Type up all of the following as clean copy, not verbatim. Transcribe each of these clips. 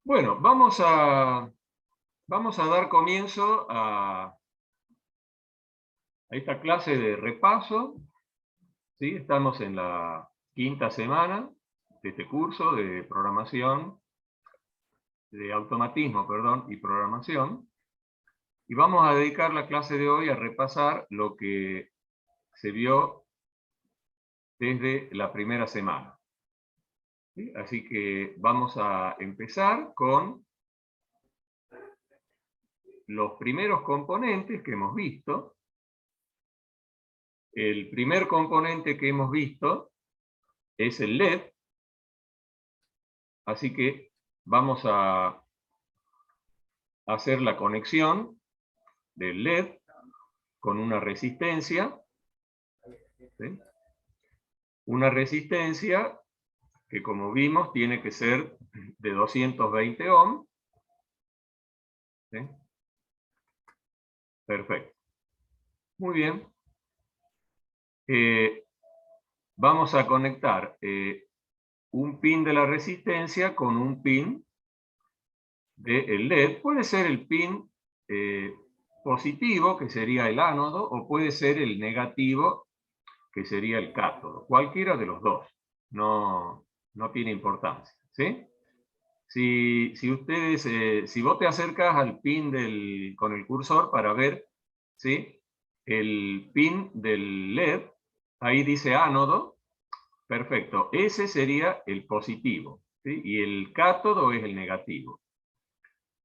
Bueno, vamos a dar comienzo a esta clase de repaso, ¿sí? Estamos en la quinta semana de este curso de programación, de automatismo, perdón, y programación. Y vamos a dedicar la clase de hoy a repasar lo que se vio desde la primera semana. ¿Sí? Así que vamos a empezar con los primeros componentes que hemos visto. El primer componente que hemos visto es el LED, así que vamos a hacer la conexión del LED con una resistencia, ¿sí? Una resistencia que, como vimos, tiene que ser de 220 ohms. ¿Sí? Perfecto. Muy bien. Vamos a conectar un pin de la resistencia con un pin del LED. Puede ser el pin positivo, que sería el ánodo, o puede ser el negativo, que sería el cátodo. Cualquiera de los dos. No tiene importancia. ¿Sí? Si ustedes, si vos te acercas al pin con el cursor para ver, ¿sí?, el pin del LED, ahí dice ánodo, perfecto, ese sería el positivo, ¿sí? Y el cátodo es el negativo.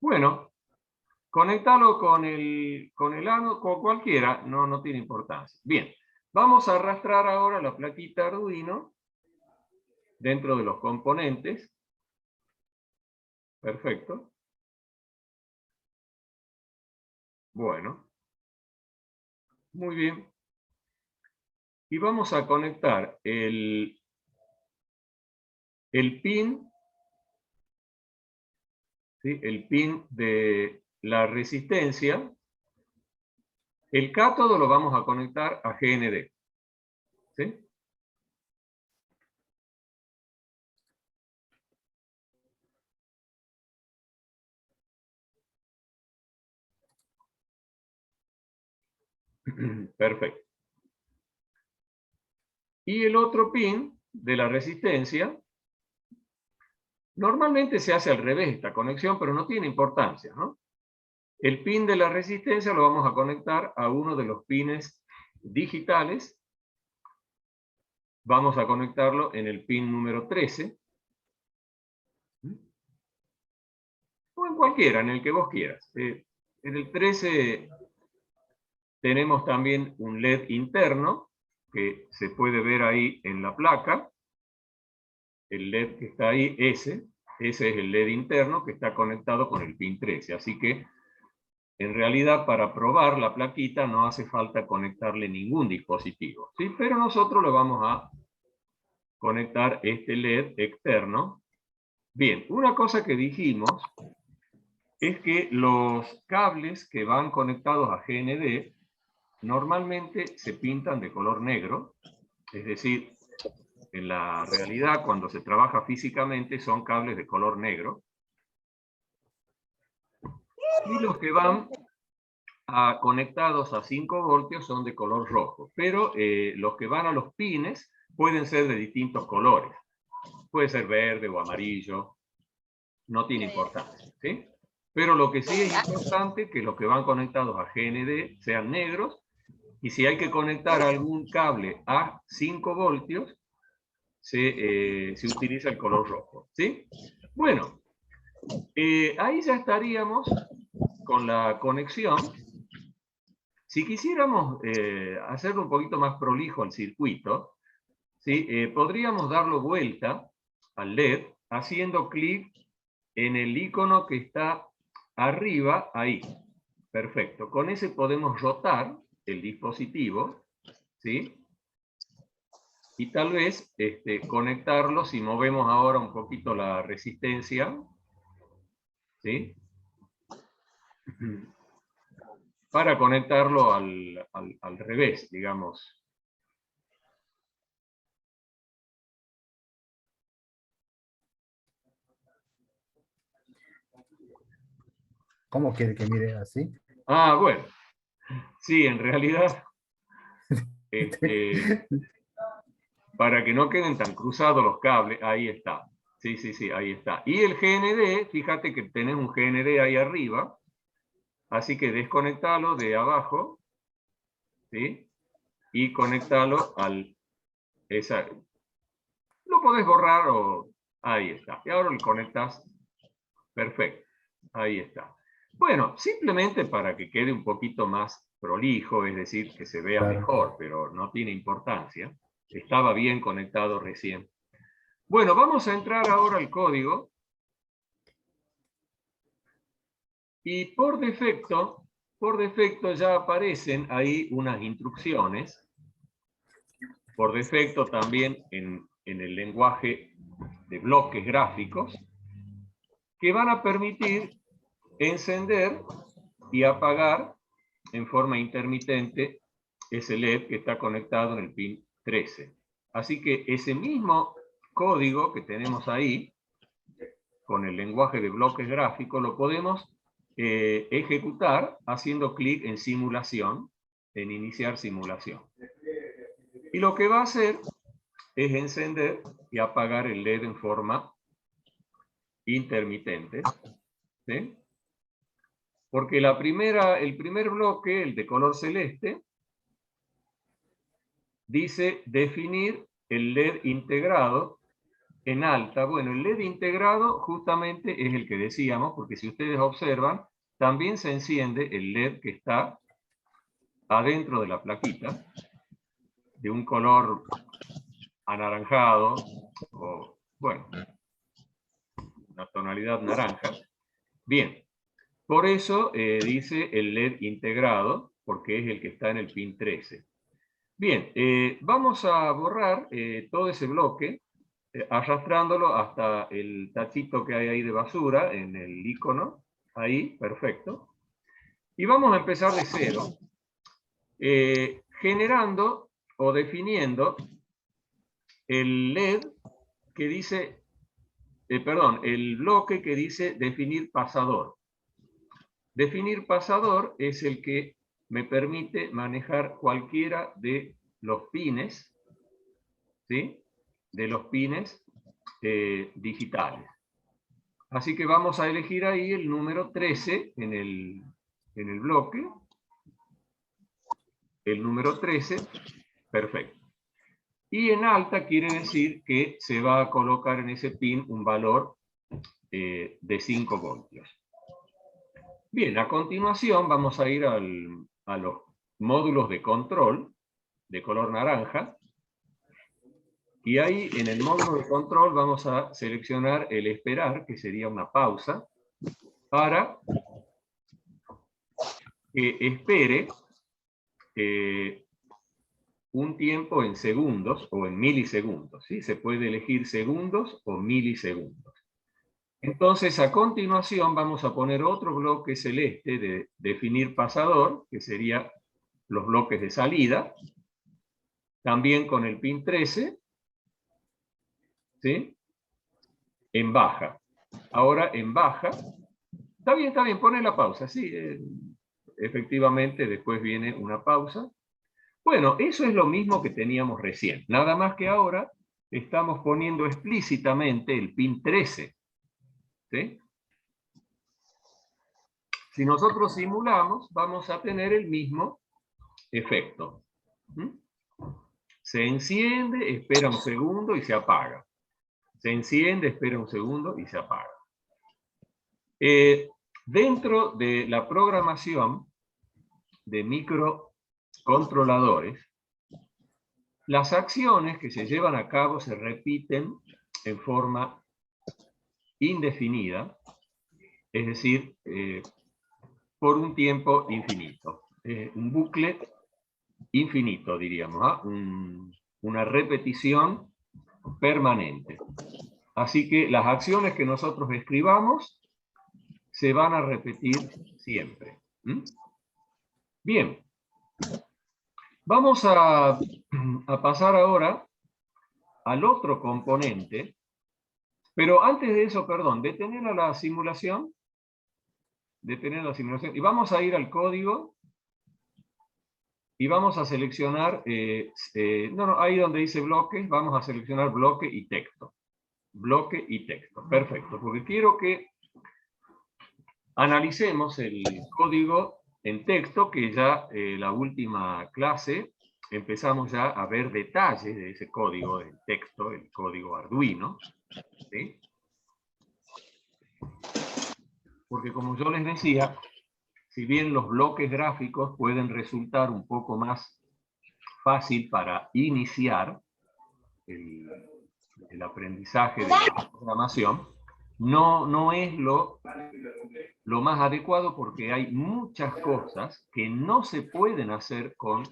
Bueno, conectarlo con el ánodo, con cualquiera, no tiene importancia. Bien, vamos a arrastrar ahora la plaquita Arduino dentro de los componentes. Perfecto. Bueno, muy bien. Y vamos a conectar el pin, ¿sí?, el pin de la resistencia. El cátodo lo vamos a conectar a GND. ¿Sí? Perfecto. Y el otro pin de la resistencia, normalmente se hace al revés esta conexión, pero no tiene importancia, ¿no? El pin de la resistencia lo vamos a conectar a uno de los pines digitales. Vamos a conectarlo en el pin número 13. O en cualquiera, en el que vos quieras. En el 13 tenemos también un LED interno, que se puede ver ahí en la placa. El LED que está ahí, ese es el LED interno que está conectado con el pin 13. Así que, en realidad, para probar la plaquita no hace falta conectarle ningún dispositivo, ¿sí? Pero nosotros le vamos a conectar este LED externo. Bien, una cosa que dijimos es que los cables que van conectados a GND normalmente se pintan de color negro, es decir, en la realidad, cuando se trabaja físicamente, son cables de color negro. Y los que van conectados a 5 voltios son de color rojo. Pero los que van a los pines pueden ser de distintos colores. Puede ser verde o amarillo. No tiene importancia, ¿sí? Pero lo que sí es importante es que los que van conectados a GND sean negros. Y si hay que conectar algún cable a 5 voltios, se utiliza el color rojo, ¿sí? Bueno, ahí ya estaríamos con la conexión. Si quisiéramos hacerlo un poquito más prolijo al circuito, ¿sí?, podríamos darlo vuelta al LED haciendo clic en el icono que está arriba, ahí. Perfecto. Con ese podemos rotar el dispositivo, ¿sí? Y tal vez conectarlo, si movemos ahora un poquito la resistencia, ¿sí?, para conectarlo al revés, digamos. ¿Cómo quiere que mire así? Ah, bueno. Sí, en realidad, este, para que no queden tan cruzados los cables, ahí está. Sí, sí, sí, ahí está. Y el GND, fíjate que tenés un GND ahí arriba, así que desconectalo de abajo, ¿sí? Y conectalo al... Esa, lo podés borrar o... Ahí está. Y ahora lo conectas. Perfecto. Ahí está. Bueno, simplemente para que quede un poquito más prolijo, es decir, que se vea Claro. mejor, pero no tiene importancia. Estaba bien conectado recién. Bueno, vamos a entrar ahora al código. Y por defecto ya aparecen ahí unas instrucciones. Por defecto también en el lenguaje de bloques gráficos, que van a permitir encender y apagar en forma intermitente ese LED que está conectado en el pin 13. Así que ese mismo código que tenemos ahí, con el lenguaje de bloques gráficos, lo podemos ejecutar haciendo clic en simulación, en iniciar simulación. Y lo que va a hacer es encender y apagar el LED en forma intermitente, ¿sí? Porque el primer bloque, el de color celeste, dice definir el LED integrado en alta. Bueno, el LED integrado justamente es el que decíamos, porque si ustedes observan, también se enciende el LED que está adentro de la plaquita, de un color anaranjado, o bueno, una tonalidad naranja. Bien, por eso dice el LED integrado, porque es el que está en el pin 13. Bien, vamos a borrar todo ese bloque, arrastrándolo hasta el tachito que hay ahí de basura, en el icono, ahí, perfecto. Y vamos a empezar de cero, generando o definiendo el LED que dice, perdón, el bloque que dice definir pasador. Definir pasador es el que me permite manejar cualquiera de los pines, ¿sí? De los pines digitales. Así que vamos a elegir ahí el número 13 en el bloque. El número 13, perfecto. Y en alta quiere decir que se va a colocar en ese pin un valor de 5 voltios. Bien, a continuación vamos a ir a los módulos de control de color naranja. Y ahí en el módulo de control vamos a seleccionar el esperar, que sería una pausa, para que espere un tiempo en segundos o en milisegundos. ¿Sí? Se puede elegir segundos o milisegundos. Entonces, a continuación vamos a poner otro bloque celeste de definir pasador, que sería los bloques de salida, también con el pin 13, ¿sí? En baja. Ahora en baja, está bien, pone la pausa, sí, efectivamente después viene una pausa. Bueno, eso es lo mismo que teníamos recién, nada más que ahora estamos poniendo explícitamente el pin 13, ¿sí? Si nosotros simulamos, vamos a tener el mismo efecto. Se enciende, espera un segundo y se apaga. Se enciende, espera un segundo y se apaga. Dentro de la programación de microcontroladores, las acciones que se llevan a cabo se repiten en forma indefinida, es decir, por un tiempo infinito. Un bucle infinito, diríamos, ¿eh? Una repetición permanente. Así que las acciones que nosotros escribamos se van a repetir siempre. Bien. Vamos a pasar ahora al otro componente, pero antes de eso, perdón, detener a la simulación. detener la simulación. Y vamos a ir al código y vamos a seleccionar, ahí donde dice bloques, vamos a seleccionar bloque y texto. Bloque y texto, perfecto, porque quiero que analicemos el código en texto, que ya la última clase empezamos ya a ver detalles de ese código en texto, el código Arduino, ¿sí? Porque como yo les decía, si bien los bloques gráficos pueden resultar un poco más fácil para iniciar el aprendizaje de la programación, no es lo más adecuado, porque hay muchas cosas que no se pueden hacer con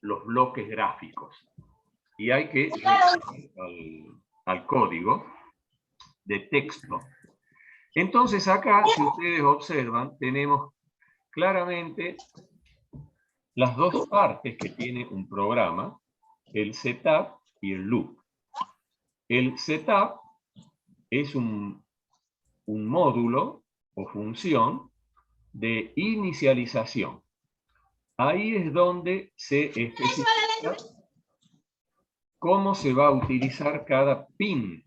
los bloques gráficos. Y hay que ir al código de texto. Entonces acá, si ustedes observan, tenemos claramente las dos partes que tiene un programa, el setup y el loop. El setup es un módulo o función de inicialización. Ahí es donde se especifica cómo se va a utilizar cada pin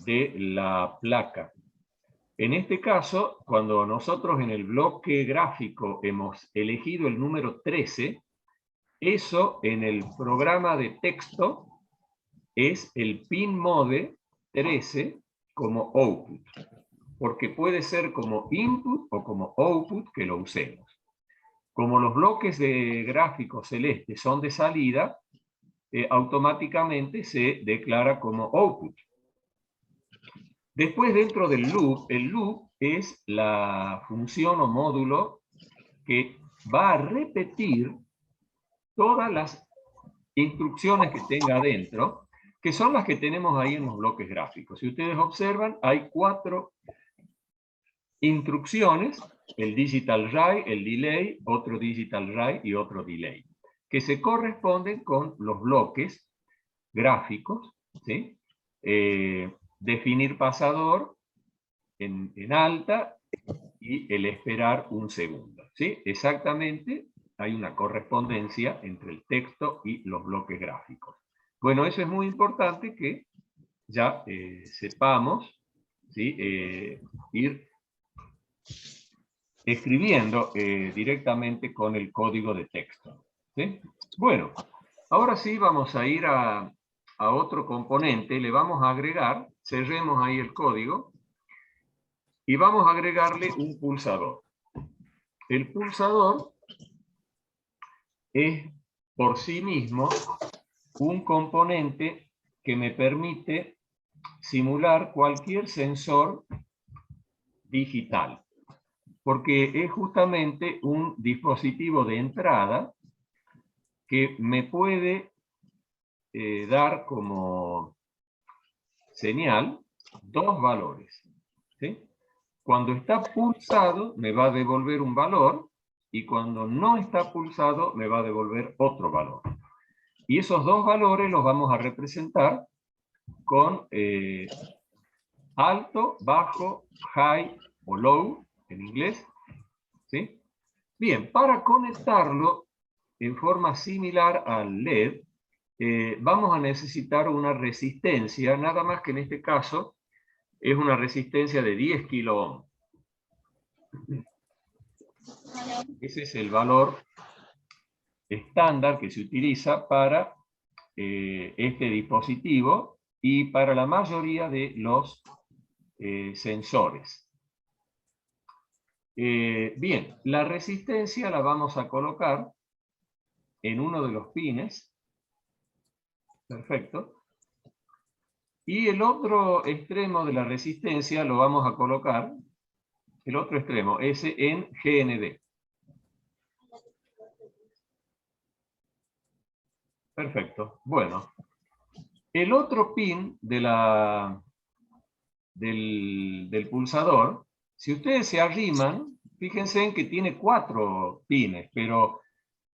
de la placa. En este caso, cuando nosotros en el bloque gráfico hemos elegido el número 13, eso en el programa de texto es el pin mode 13 como output, porque puede ser como input o como output que lo usemos. Como los bloques de gráfico celeste son de salida, automáticamente se declara como output. Después, dentro del loop, el loop es la función o módulo que va a repetir todas las instrucciones que tenga adentro, que son las que tenemos ahí en los bloques gráficos. Si ustedes observan, hay 4 instrucciones: el digital write, el delay, otro digital write y otro delay, que se corresponden con los bloques gráficos, ¿sí? Definir pasador en alta y el esperar un segundo, ¿sí? Exactamente, hay una correspondencia entre el texto y los bloques gráficos. Bueno, eso es muy importante que ya sepamos, ¿sí? Ir escribiendo directamente con el código de texto, ¿sí? Bueno, ahora sí vamos a ir a otro componente, le vamos a agregar, cerremos ahí el código, y vamos a agregarle un pulsador. El pulsador es por sí mismo un componente que me permite simular cualquier sensor digital, porque es justamente un dispositivo de entrada que me puede dar como señal 2 valores, ¿sí? Cuando está pulsado me va a devolver un valor, y cuando no está pulsado me va a devolver otro valor. Y esos 2 valores los vamos a representar con alto, bajo, high o low en inglés, ¿sí? Bien, para conectarlo en forma similar al LED, vamos a necesitar una resistencia, nada más que en este caso es una resistencia de 10 kilo ohm. Ese es el valor estándar que se utiliza para este dispositivo y para la mayoría de los sensores. Bien, la resistencia la vamos a colocar en uno de los pines. Perfecto. Y el otro extremo de la resistencia lo vamos a colocar, el otro extremo, ese en GND. Perfecto. Bueno, el otro pin de del pulsador, si ustedes se arriman, fíjense en que tiene 4 pines, pero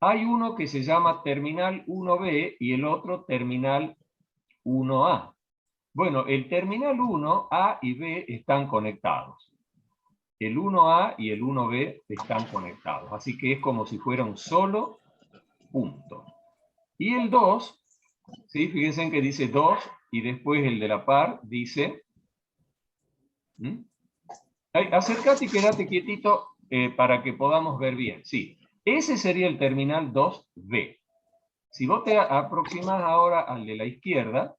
hay uno que se llama terminal 1B y el otro terminal 1A. Bueno, el terminal 1, A y B están conectados. el 1A y el 1B están conectados. Así que es como si fuera un solo punto. Y el 2, ¿sí? Fíjense que dice 2 y después el de la par dice... Acércate y quédate quietito para que podamos ver bien. Sí, ese sería el terminal 2B. Si vos te aproximas ahora al de la izquierda,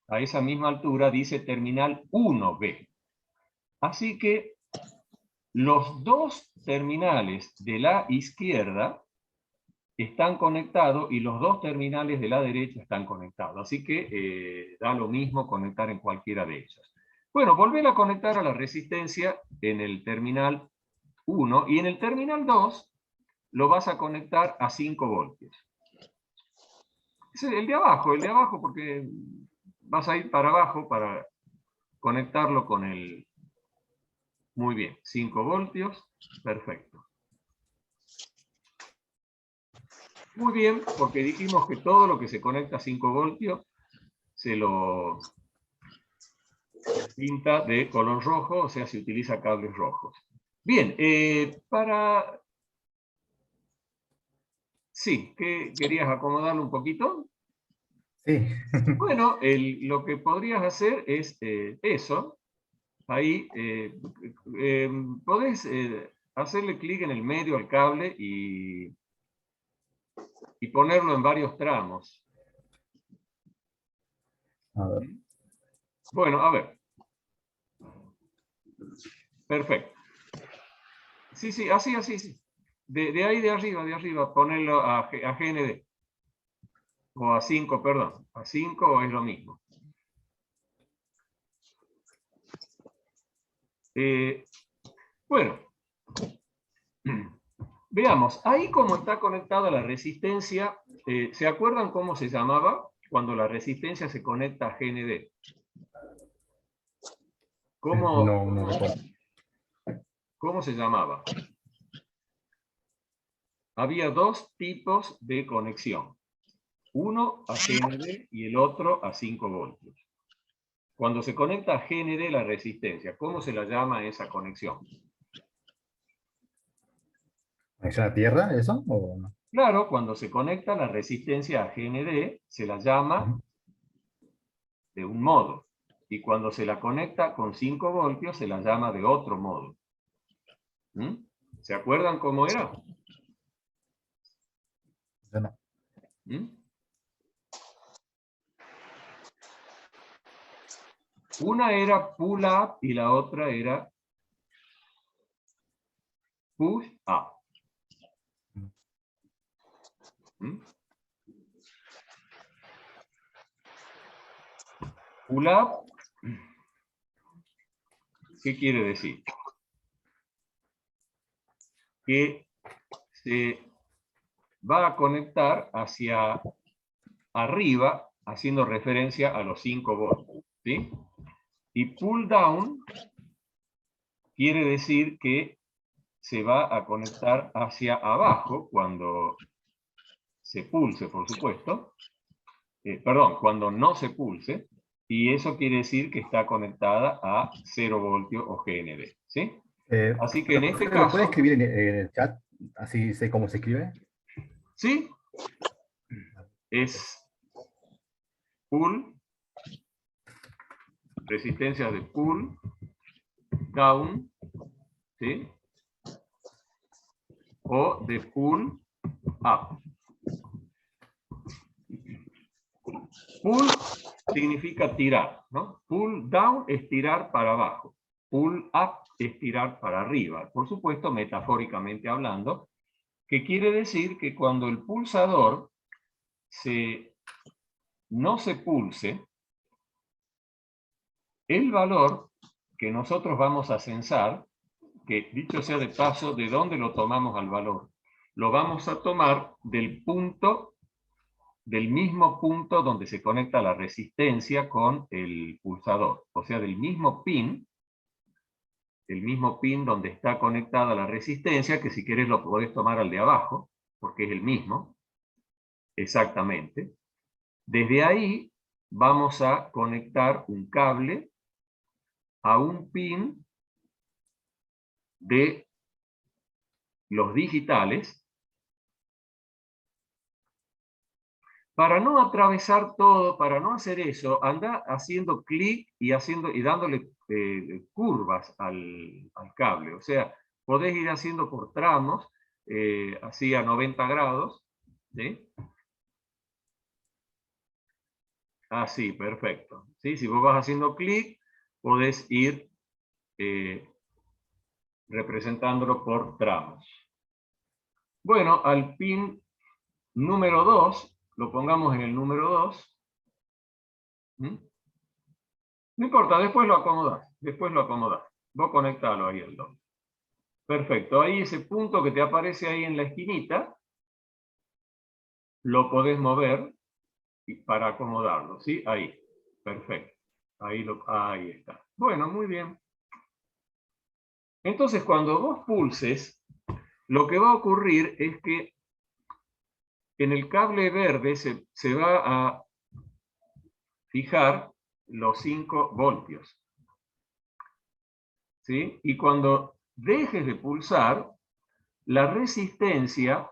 a esa misma altura dice terminal 1B. Así que los dos terminales de la izquierda están conectados y los dos terminales de la derecha están conectados. Así que da lo mismo conectar en cualquiera de ellas. Bueno, volver a conectar a la resistencia en el terminal 1 y en el terminal 2 lo vas a conectar a 5 voltios. Es el de abajo porque vas a ir para abajo para conectarlo con el... Muy bien, 5 voltios, perfecto. Muy bien, porque dijimos que todo lo que se conecta a 5 voltios se lo pinta de color rojo, o sea, se utiliza cables rojos. Bien, para... Sí, ¿querías acomodarlo un poquito? Sí. Bueno, lo que podrías hacer es eso. Ahí podés hacerle clic en el medio al cable y ponerlo en varios tramos. A ver. Bueno, a ver. Perfecto. Sí, sí, así, sí. De ahí de arriba, ponerlo a GND. O a 5, perdón. A 5 es lo mismo. Bueno. Veamos, ahí como está conectada la resistencia, ¿se acuerdan cómo se llamaba cuando la resistencia se conecta a GND? No recuerdo. ¿Cómo se llamaba? Había dos tipos de conexión. Uno a GND y el otro a 5 voltios. Cuando se conecta a GND la resistencia, ¿cómo se la llama esa conexión? ¿Es la Tierra eso o no? Claro, cuando se conecta la resistencia a GND se la llama Ujú. de un modo. Y cuando se la conecta con 5 voltios se la llama de otro modo. ¿Se acuerdan cómo era? Yo no. Una era pull up y la otra era push up. Pull up, ¿qué quiere decir? Que se va a conectar hacia arriba, haciendo referencia a los 5 voltios. ¿Sí? Y pull down quiere decir que se va a conectar hacia abajo cuando se pulse, por supuesto. Perdón, cuando no se pulse. Y eso quiere decir que está conectada a 0 voltios o GND. ¿Sí? Así que en este ¿Lo puede caso... escribir en el chat? Así sé cómo se escribe. ¿Sí? Es pull, resistencia de pull, down, ¿sí? O de pull up. Pull significa tirar, ¿no? Pull down es tirar para abajo. Pull up es tirar para arriba. Por supuesto, metafóricamente hablando, que quiere decir que cuando el pulsador no se pulse, el valor que nosotros vamos a censar, que dicho sea de paso, ¿de dónde lo tomamos al valor? Lo vamos a tomar del mismo punto donde se conecta la resistencia con el pulsador. O sea, del mismo pin donde está conectada la resistencia, que si querés lo podés tomar al de abajo, porque es el mismo, exactamente. Desde ahí vamos a conectar un cable a un pin de los digitales. Para no atravesar todo, para no hacer eso, anda haciendo clic y dándole curvas al cable. O sea, podés ir haciendo por tramos, así a 90 grados. ¿Sí? Así, perfecto. ¿Sí? Si vos vas haciendo clic, podés ir representándolo por tramos. Bueno, al pin número 2, lo pongamos en el número 2. No importa, después lo acomodás. Vos conectalo ahí al 2. Perfecto, ahí ese punto que te aparece ahí en la esquinita, lo podés mover para acomodarlo, ¿sí? Ahí, perfecto. Ahí está. Bueno, muy bien. Entonces, cuando vos pulses, lo que va a ocurrir es que en el cable verde se va a fijar los 5 voltios. ¿Sí? Y cuando dejes de pulsar, la resistencia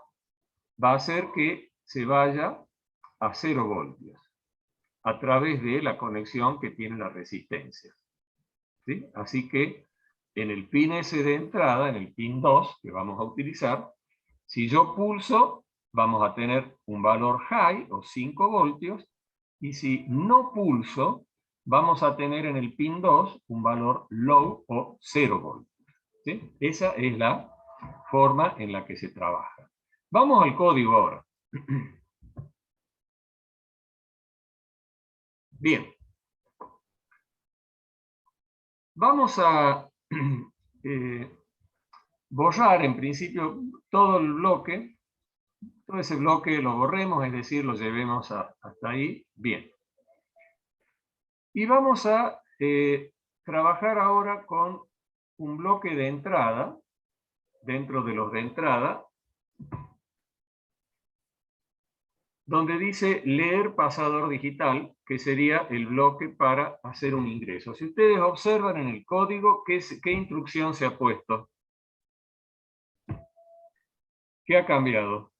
va a hacer que se vaya a 0 voltios a través de la conexión que tiene la resistencia. ¿Sí? Así que en el pin S de entrada, en el pin 2 que vamos a utilizar, si yo pulso, vamos a tener un valor high o 5 voltios, y si no pulso, vamos a tener en el pin 2 un valor low o 0 voltios. ¿Sí? Esa es la forma en la que se trabaja. Vamos al código ahora. Bien. Vamos a borrar en principio todo el bloque. Todo ese bloque lo borremos, es decir, lo llevemos hasta ahí. Bien. Y vamos a trabajar ahora con un bloque de entrada, dentro de los de entrada, donde dice leer pasador digital, que sería el bloque para hacer un ingreso. Si ustedes observan en el código, ¿qué instrucción se ha puesto? ¿Qué ha cambiado?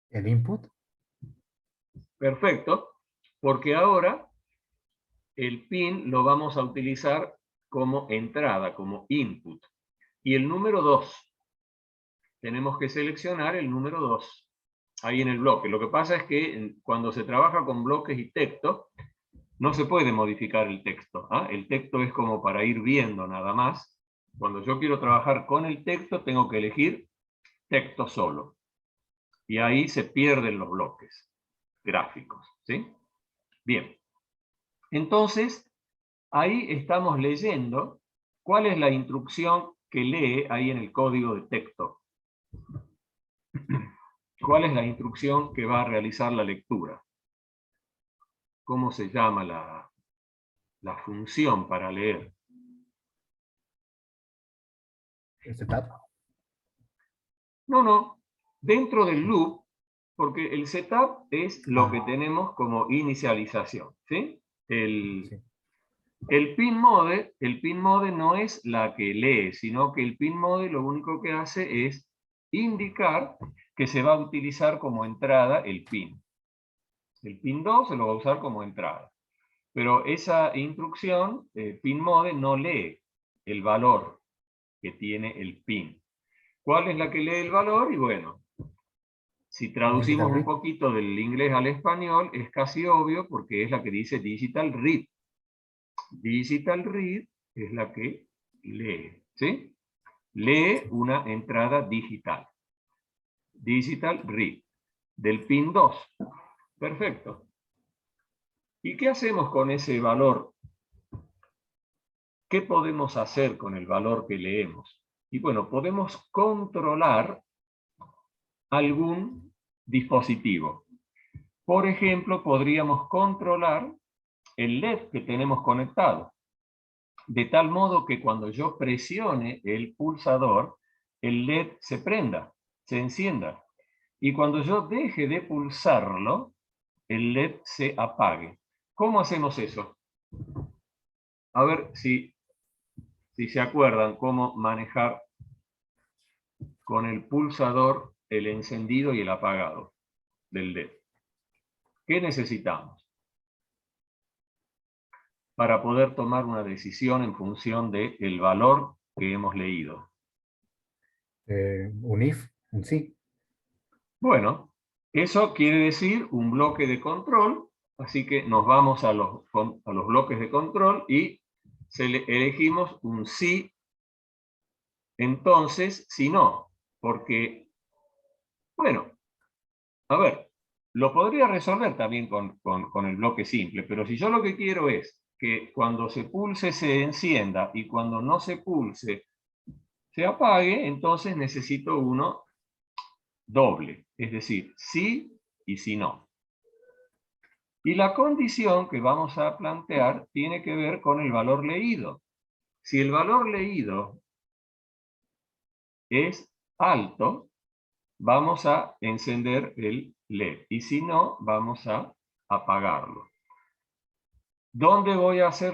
¿El input? Perfecto, porque ahora el pin lo vamos a utilizar como entrada, como input. Y el número 2. Tenemos que seleccionar el número 2 ahí en el bloque. Lo que pasa es que cuando se trabaja con bloques y texto, no se puede modificar el texto. ¿Ah? El texto es como para ir viendo nada más. Cuando yo quiero trabajar con el texto, tengo que elegir texto solo. Y ahí se pierden los bloques gráficos. ¿Sí? Bien. Entonces, ahí estamos leyendo cuál es la instrucción que lee ahí en el código de texto. ¿Cuál es la instrucción que va a realizar la lectura? ¿Cómo se llama la función para leer? ¿El setup? No. Dentro del loop, porque el setup es lo que tenemos como inicialización. ¿Sí? Sí. El pin mode no es la que lee, sino que el pin mode lo único que hace es indicar que se va a utilizar como entrada el pin. El pin 2 se lo va a usar como entrada. Pero esa instrucción, pin mode, no lee el valor que tiene el pin. ¿Cuál es la que lee el valor? Y bueno, si traducimos un poquito del inglés al español, es casi obvio porque es la que dice digital read. Digital read es la que lee, ¿sí? Lee una entrada digital. Digital read, del pin 2. Perfecto. ¿Y qué hacemos con ese valor? ¿Qué podemos hacer con el valor que leemos? Y bueno, podemos controlar algún dispositivo. Por ejemplo, podríamos controlar el LED que tenemos conectado, de tal modo que cuando yo presione el pulsador, el LED se prenda, se encienda. Y cuando yo deje de pulsarlo, el LED se apague. ¿Cómo hacemos eso? A ver si si se acuerdan cómo manejar con el pulsador el encendido y el apagado del LED. ¿Qué necesitamos para poder tomar una decisión en función del valor que hemos leído? Un if, un sí. Bueno, eso quiere decir un bloque de control, así que nos vamos a los bloques de control y elegimos un sí, entonces, si no, porque, bueno, a ver, lo podría resolver también con el bloque simple, pero si yo lo que quiero es que cuando se pulse se encienda y cuando no se pulse se apague, entonces necesito uno doble, es decir, sí y si no. Y la condición que vamos a plantear tiene que ver con el valor leído. Si el valor leído es alto, vamos a encender el LED. Y si no, vamos a apagarlo. ¿Dónde voy a hacer,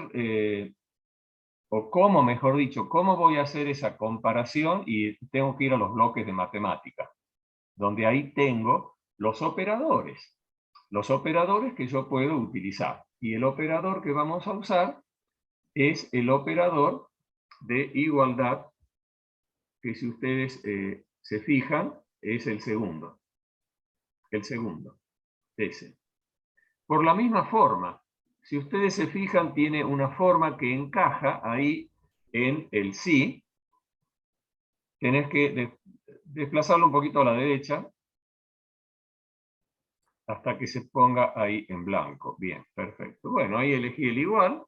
o cómo, mejor dicho, cómo voy a hacer esa comparación? Y tengo que ir a los bloques de matemática, donde ahí tengo los operadores que yo puedo utilizar. Y el operador que vamos a usar es el operador de igualdad, que si ustedes se fijan, es el segundo. El segundo, ese. Por la misma forma, si ustedes se fijan, tiene una forma que encaja ahí en el sí. Tenés que desplazarlo un poquito a la derecha hasta que se ponga ahí en blanco. Bien, perfecto. Bueno, ahí elegí el igual.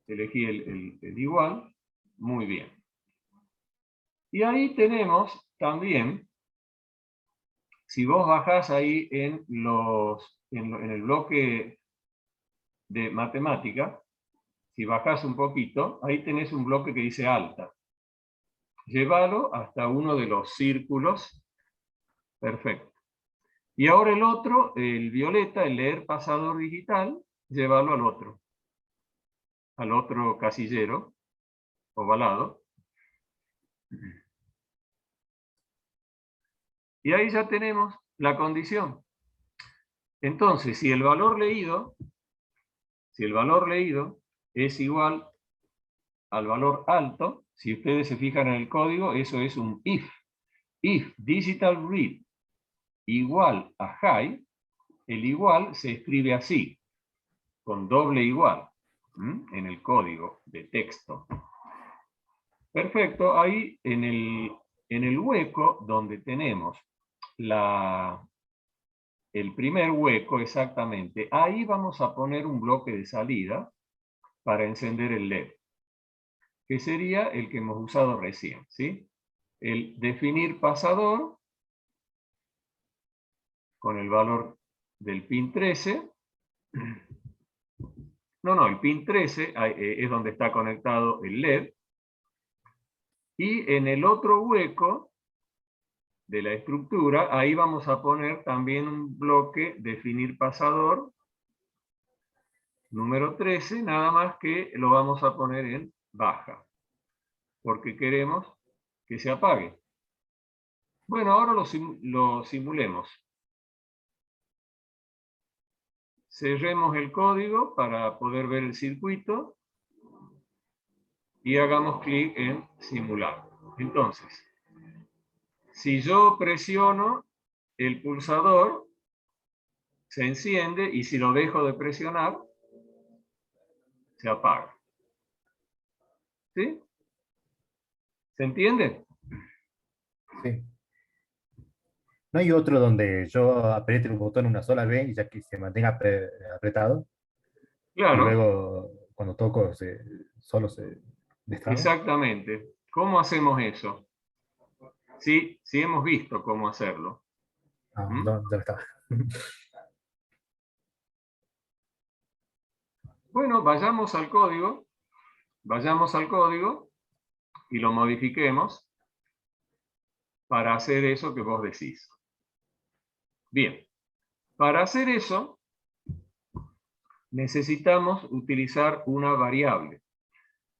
Elegí el igual. Muy bien. Y ahí tenemos también, si vos bajás ahí en el bloque de matemática, si bajás un poquito, ahí tenés un bloque que dice alta. Llévalo hasta uno de los círculos. Perfecto. Y ahora el otro, el violeta, el leer pasador digital, llévalo al otro casillero ovalado. Y ahí ya tenemos la condición. Entonces, si el valor leído es igual al valor alto, si ustedes se fijan en el código, eso es un if. If digital read igual a high, el igual se escribe así, con doble igual, en el código de texto. Perfecto, ahí en el hueco donde tenemos el primer hueco exactamente, ahí vamos a poner un bloque de salida para encender el LED, que sería el que hemos usado recién, ¿sí? El definir pasador con el valor del pin 13. No, el pin 13 es donde está conectado el LED. Y en el otro hueco de la estructura, ahí vamos a poner también un bloque definir pasador número 13, nada más que lo vamos a poner en baja, porque queremos que se apague. Bueno, ahora lo simulemos. Cerremos el código para poder ver el circuito y hagamos clic en simular. Entonces, si yo presiono el pulsador, se enciende, y si lo dejo de presionar, se apaga. ¿Sí? ¿Se entiende? Sí. ¿No hay otro donde yo apriete el botón una sola vez y ya que se mantenga apretado? Y Claro, luego cuando toco solo se destraba. exactamente. ¿Cómo hacemos eso? Sí, sí hemos visto cómo hacerlo. Ah, ¿Mm? no, ya está. Bueno, vayamos al código y lo modifiquemos para hacer eso que vos decís. Bien, para hacer eso necesitamos utilizar una variable.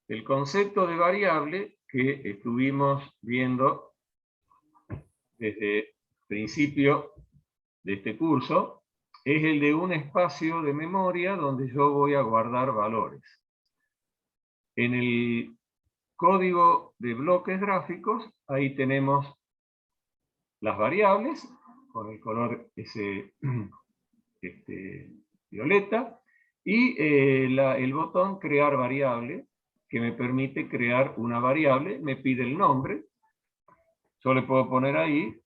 El concepto de variable que estuvimos viendo desde el principio de este curso es el de un espacio de memoria donde yo voy a guardar valores. En el código de bloques gráficos, ahí tenemos las variables, con el color ese violeta, y el botón crear variable, que me permite crear una variable, me pide el nombre, yo le puedo poner ahí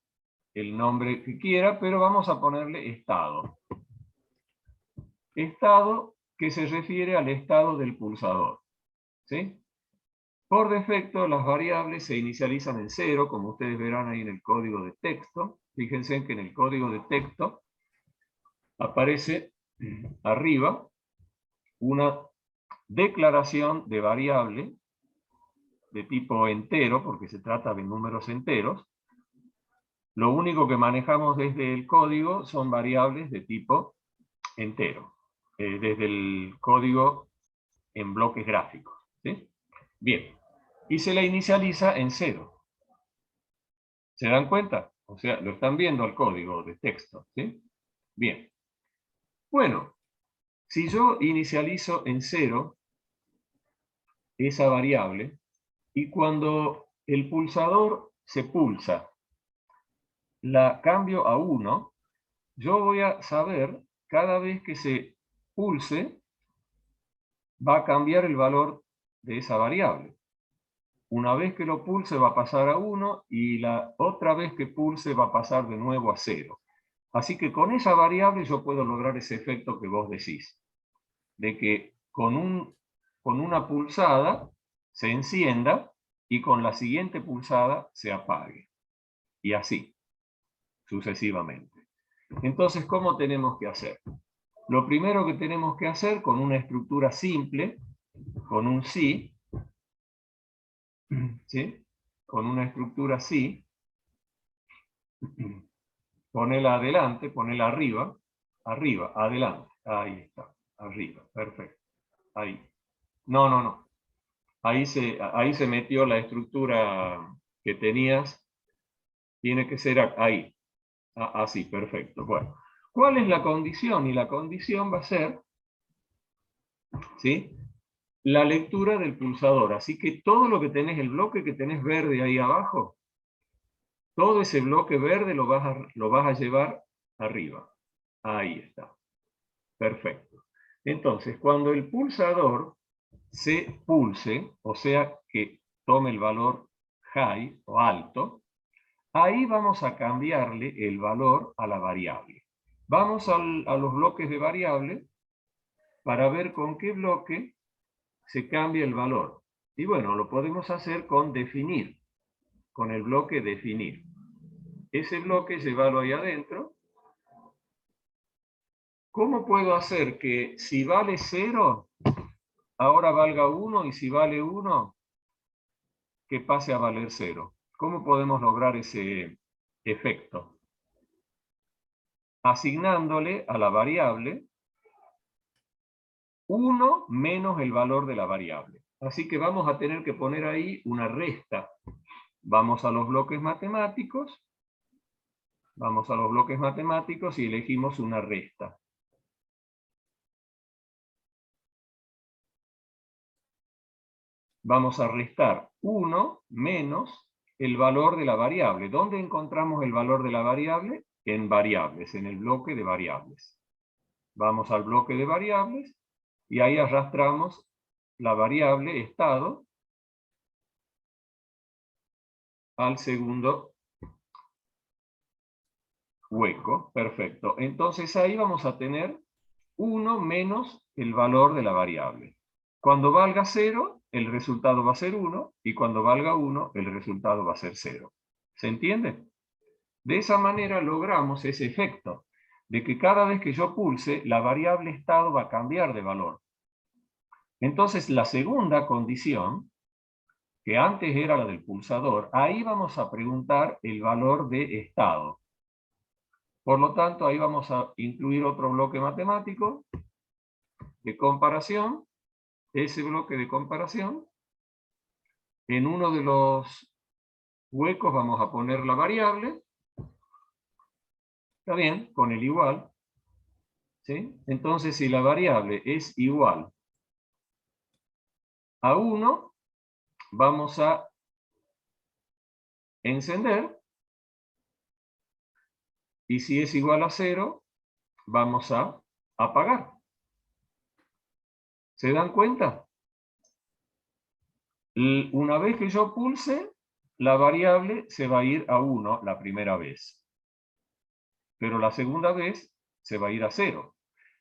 el nombre que quiera, pero vamos a ponerle estado. Estado que se refiere al estado del pulsador, ¿sí? Por defecto, las variables se inicializan en 0, como ustedes verán ahí en el código de texto. Fíjense que en el código de texto aparece arriba una declaración de variable de tipo entero, porque se trata de números enteros. Lo único que manejamos desde el código son variables de tipo entero, desde el código en bloques gráficos, ¿sí? Bien, y se la inicializa en 0. ¿Se dan cuenta? O sea, lo están viendo al código de texto, ¿sí? Bien. Bueno, si yo inicializo en 0 esa variable, y cuando el pulsador se pulsa, la cambio a 1, yo voy a saber, cada vez que se pulse, va a cambiar el valor de esa variable. Una vez que lo pulse va a pasar a 1 y la otra vez que pulse va a pasar de nuevo a 0. Así que con esa variable yo puedo lograr ese efecto que vos decís, de que con una pulsada se encienda y con la siguiente pulsada se apague. Y así, sucesivamente. Entonces, ¿cómo tenemos que hacer? Lo primero que tenemos que hacer con una estructura simple, con un sí, ¿sí? Con una estructura así, ponela adelante, ponela arriba, arriba, adelante, ahí está, arriba, perfecto, ahí. No. Ahí se metió la estructura que tenías, tiene que ser ahí, así, perfecto. Bueno, ¿cuál es la condición? Y la condición va a ser, ¿sí?, la lectura del pulsador. Así que todo lo que tenés, el bloque que tenés verde ahí abajo, todo ese bloque verde lo vas a llevar arriba. Ahí está. Perfecto. Entonces, cuando el pulsador se pulse, o sea que tome el valor high o alto, ahí vamos a cambiarle el valor a la variable. Vamos a los bloques de variable para ver con qué bloque se cambia el valor. Y bueno, lo podemos hacer con definir, con el bloque definir. Ese bloque llevarlo ahí adentro. ¿Cómo puedo hacer que si vale 0, ahora valga 1, y si vale 1, que pase a valer 0? ¿Cómo podemos lograr ese efecto? Asignándole a la variable 1 menos el valor de la variable. Así que vamos a tener que poner ahí una resta. Vamos a los bloques matemáticos. Vamos a los bloques matemáticos y elegimos una resta. Vamos a restar 1 menos el valor de la variable. ¿Dónde encontramos el valor de la variable? En variables, en el bloque de variables. Vamos al bloque de variables y ahí arrastramos la variable estado al segundo hueco. Perfecto. Entonces ahí vamos a tener 1 menos el valor de la variable. Cuando valga 0, el resultado va a ser 1, y cuando valga 1, el resultado va a ser 0. ¿Se entiende? De esa manera logramos ese efecto, de que cada vez que yo pulse, la variable estado va a cambiar de valor. Entonces, la segunda condición, que antes era la del pulsador, ahí vamos a preguntar el valor de estado. Por lo tanto, ahí vamos a incluir otro bloque matemático de comparación. Ese bloque de comparación En uno de los huecos vamos a poner la variable. Está bien, con el igual. ¿Sí? Entonces, si la variable es igual a 1, vamos a encender. Y si es igual a 0, vamos a apagar. ¿Se dan cuenta? Una vez que yo pulse, la variable se va a ir a 1 la primera vez. Pero la segunda vez se va a ir a 0.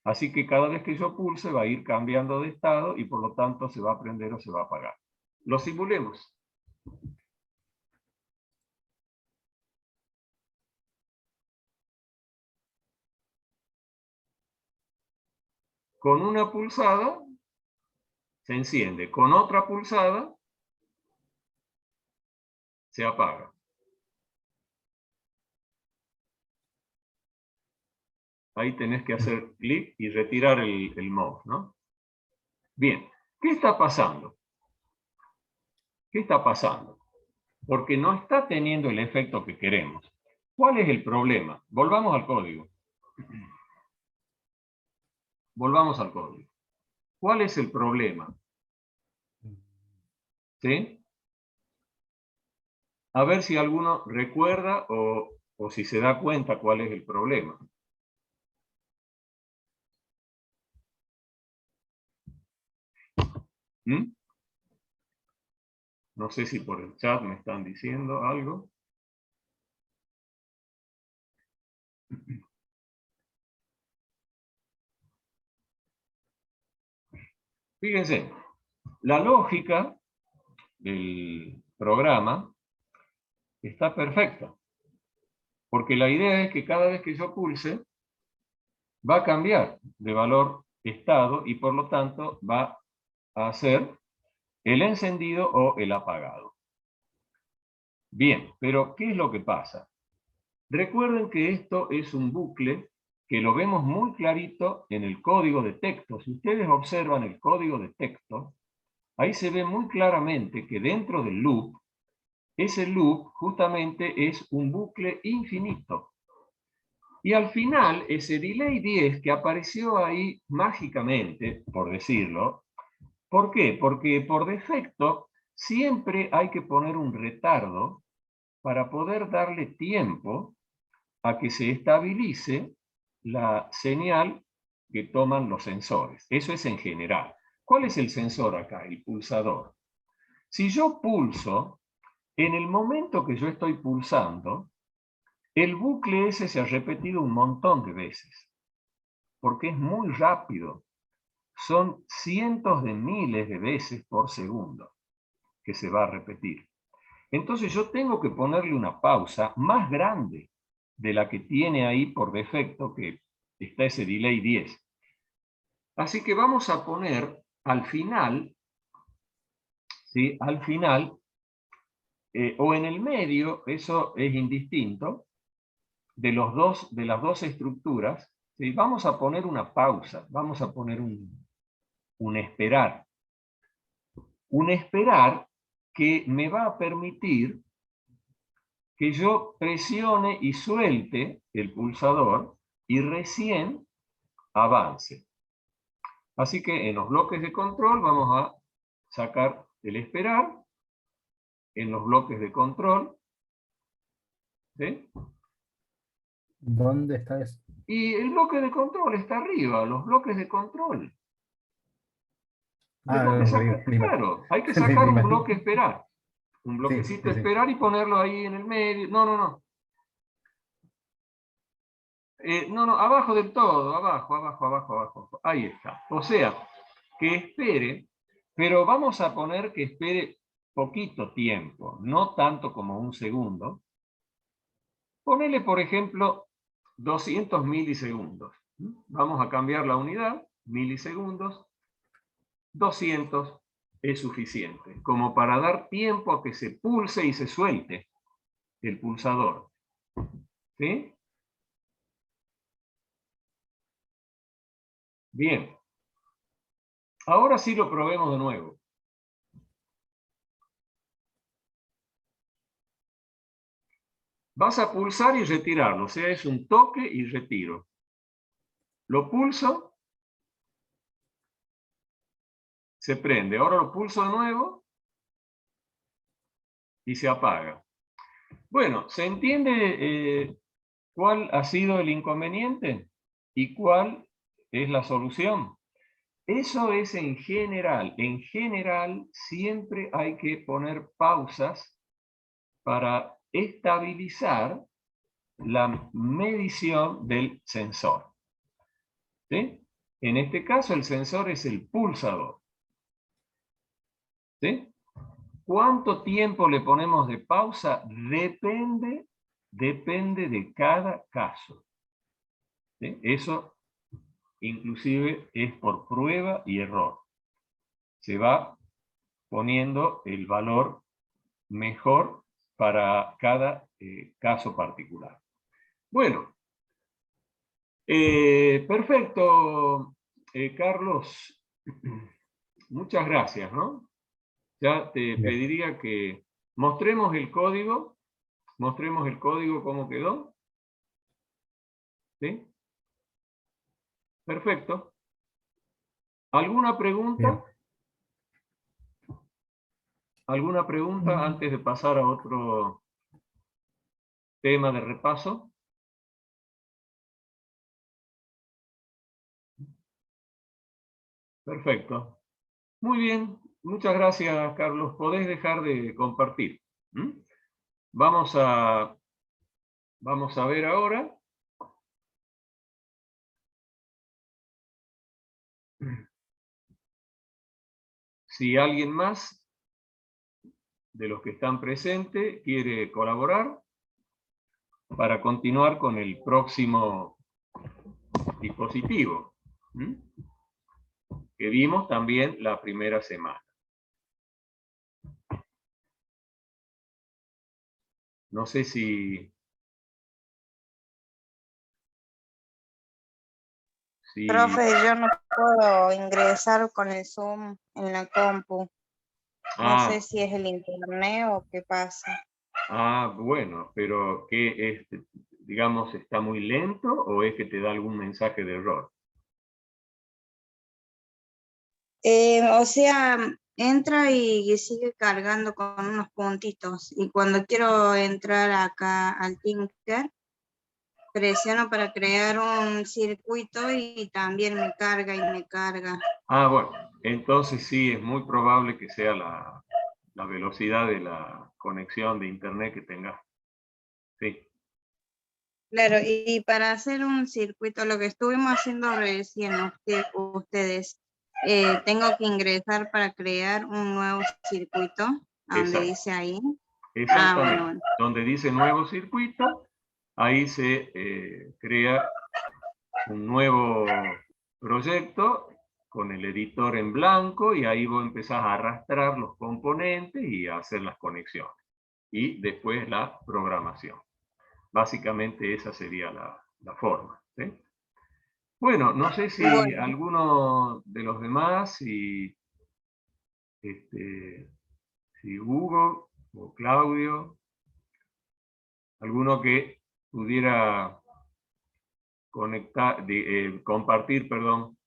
Así que cada vez que yo pulse va a ir cambiando de estado y por lo tanto se va a prender o se va a apagar. Lo simulemos. Con una pulsada se enciende, con otra pulsada se apaga. Ahí tenés que hacer clic y retirar el mouse, ¿no? Bien, ¿qué está pasando? ¿Qué está pasando? Porque no está teniendo el efecto que queremos. ¿Cuál es el problema? Volvamos al código. Volvamos al código. ¿Cuál es el problema? ¿Sí? A ver si alguno recuerda o si se da cuenta cuál es el problema. ¿Mm? No sé si por el chat me están diciendo algo. Fíjense, la lógica del programa está perfecta. Porque la idea es que cada vez que yo pulse, va a cambiar de valor estado y por lo tanto va a hacer el encendido o el apagado. Bien, pero ¿qué es lo que pasa? Recuerden que esto es un bucle que lo vemos muy clarito en el código de texto. Si ustedes observan el código de texto, ahí se ve muy claramente que dentro del loop, ese loop justamente es un bucle infinito. Y al final, ese delay 10 que apareció ahí mágicamente, por decirlo, ¿por qué? Porque por defecto siempre hay que poner un retardo para poder darle tiempo a que se estabilice la señal que toman los sensores. Eso es en general. ¿Cuál es el sensor acá? El pulsador. Si yo pulso, en el momento que yo estoy pulsando, el bucle ese se ha repetido un montón de veces, porque es muy rápido. Son cientos de miles de veces por segundo que se va a repetir. Entonces yo tengo que ponerle una pausa más grande de la que tiene ahí por defecto, que está ese delay 10. Así que vamos a poner al final, ¿sí? Al final, o en el medio, eso es indistinto, de las dos estructuras, ¿sí? Vamos a poner una pausa, vamos a poner un esperar. Un esperar que me va a permitir que yo presione y suelte el pulsador y recién avance. Así que en los bloques de control vamos a sacar el esperar, en los bloques de control, ¿sí? ¿Dónde está eso? Y el bloque de control está arriba, los bloques de control. Ah, Tengo que sacar, me claro, hay que me sacar un imagino. bloque esperar, un Sí, bloquecito sí, sí. esperar y ponerlo ahí en el medio. No, no, no. No, no, abajo del todo, abajo, abajo, abajo, abajo. Ahí está. O sea, que espere, pero vamos a poner que espere poquito tiempo, no tanto como un segundo. Ponele, por ejemplo, 200 milisegundos. Vamos a cambiar la unidad, milisegundos. 200 es suficiente, como para dar tiempo a que se pulse y se suelte el pulsador. ¿Sí? Bien. Ahora sí lo probemos de nuevo. Vas a pulsar y retirarlo, o sea, es un toque y retiro. Lo pulso, se prende. Ahora lo pulso de nuevo y se apaga. Bueno, ¿se entiende cuál ha sido el inconveniente y cuál es la solución? Eso es en general. En general, siempre hay que poner pausas para estabilizar la medición del sensor. ¿Sí? En este caso, el sensor es el pulsador. ¿Sí? ¿Cuánto tiempo le ponemos de pausa? Depende de cada caso. ¿Sí? Eso inclusive es por prueba y error. Se va poniendo el valor mejor para cada caso particular. Bueno, perfecto, Carlos. Muchas gracias, ¿no? Ya te Bien. pediría que mostremos el código cómo quedó. ¿Sí? Perfecto. ¿Alguna Bien. pregunta? ¿Alguna pregunta antes de pasar a otro tema de repaso? Perfecto. Muy bien. Muchas gracias, Carlos. Podés dejar de compartir. ¿Mm? Vamos a ver ahora. Si alguien más de los que están presentes quiere colaborar para continuar con el próximo dispositivo, que vimos también la primera semana. No sé si... Profe, yo no puedo ingresar con el Zoom en la compu. No sé si es el internet o qué pasa. Bueno, pero ¿qué es, digamos, está muy lento o es que te da algún mensaje de error? O sea, entra y sigue cargando con unos puntitos. Y cuando quiero entrar acá al Tinker, presiono para crear un circuito y también me carga y me carga. Bueno, entonces sí, es muy probable que sea la velocidad de la conexión de internet que tengas. Sí. Claro, y para hacer un circuito, lo que estuvimos haciendo recién ustedes, tengo que ingresar para crear un nuevo circuito, a donde Exacto. dice ahí. Exactamente. Bueno. Donde dice nuevo circuito, ahí se crea un nuevo proyecto con el editor en blanco y ahí vos empezás a arrastrar los componentes y a hacer las conexiones. Y después la programación. Básicamente esa sería la forma. ¿Sí? Bueno, no sé si Bueno, alguno de los demás, si Hugo o Claudio, alguno que pudiera compartir, perdón,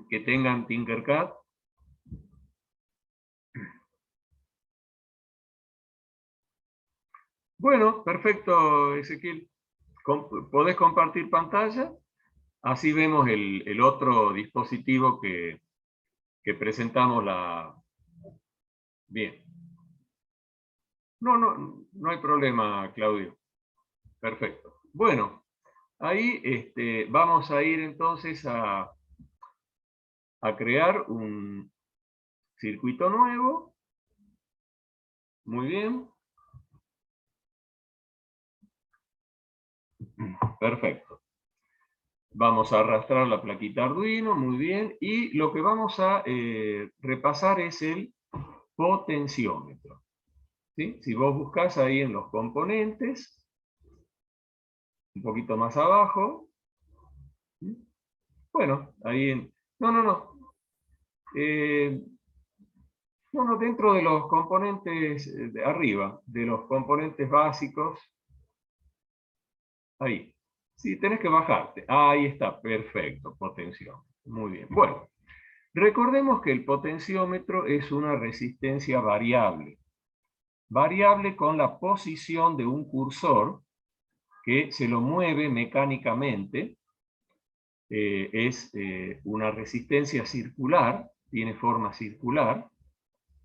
que tengan Tinkercad. Bueno, perfecto, Ezequiel. ¿Podés compartir pantalla? Así vemos el otro dispositivo que presentamos Bien. No hay problema, Claudio. Perfecto. Bueno, ahí vamos a ir entonces a crear un circuito nuevo. Muy bien. Perfecto. Vamos a arrastrar la plaquita Arduino, muy bien. Y lo que vamos a repasar es el potenciómetro. ¿Sí? Si vos buscas ahí en los componentes, un poquito más abajo. ¿Sí? Bueno, ahí en... No. No, dentro de los componentes de arriba, de los componentes básicos. Ahí. Sí, tenés que bajarte. Ahí está, perfecto, potenciómetro. Muy bien. Bueno, recordemos que el potenciómetro es una resistencia variable. Variable con la posición de un cursor que se lo mueve mecánicamente. Es una resistencia circular, tiene forma circular,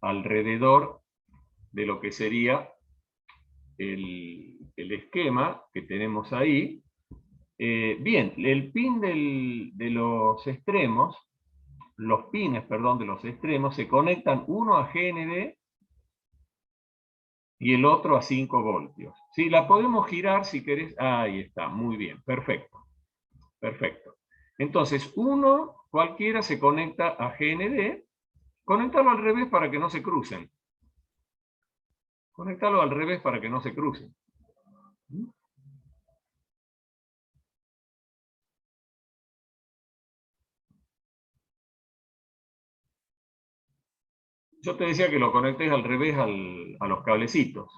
alrededor de lo que sería el esquema que tenemos ahí. Bien, el pin de los extremos, los pines, perdón, de los extremos se conectan uno a GND y el otro a 5 voltios. Sí, la podemos girar si querés. Ahí está, muy bien, perfecto. Perfecto. Entonces, uno cualquiera se conecta a GND. Conectarlo al revés para que no se crucen. Conectarlo al revés para que no se crucen. Yo te decía que lo conectes al revés a los cablecitos.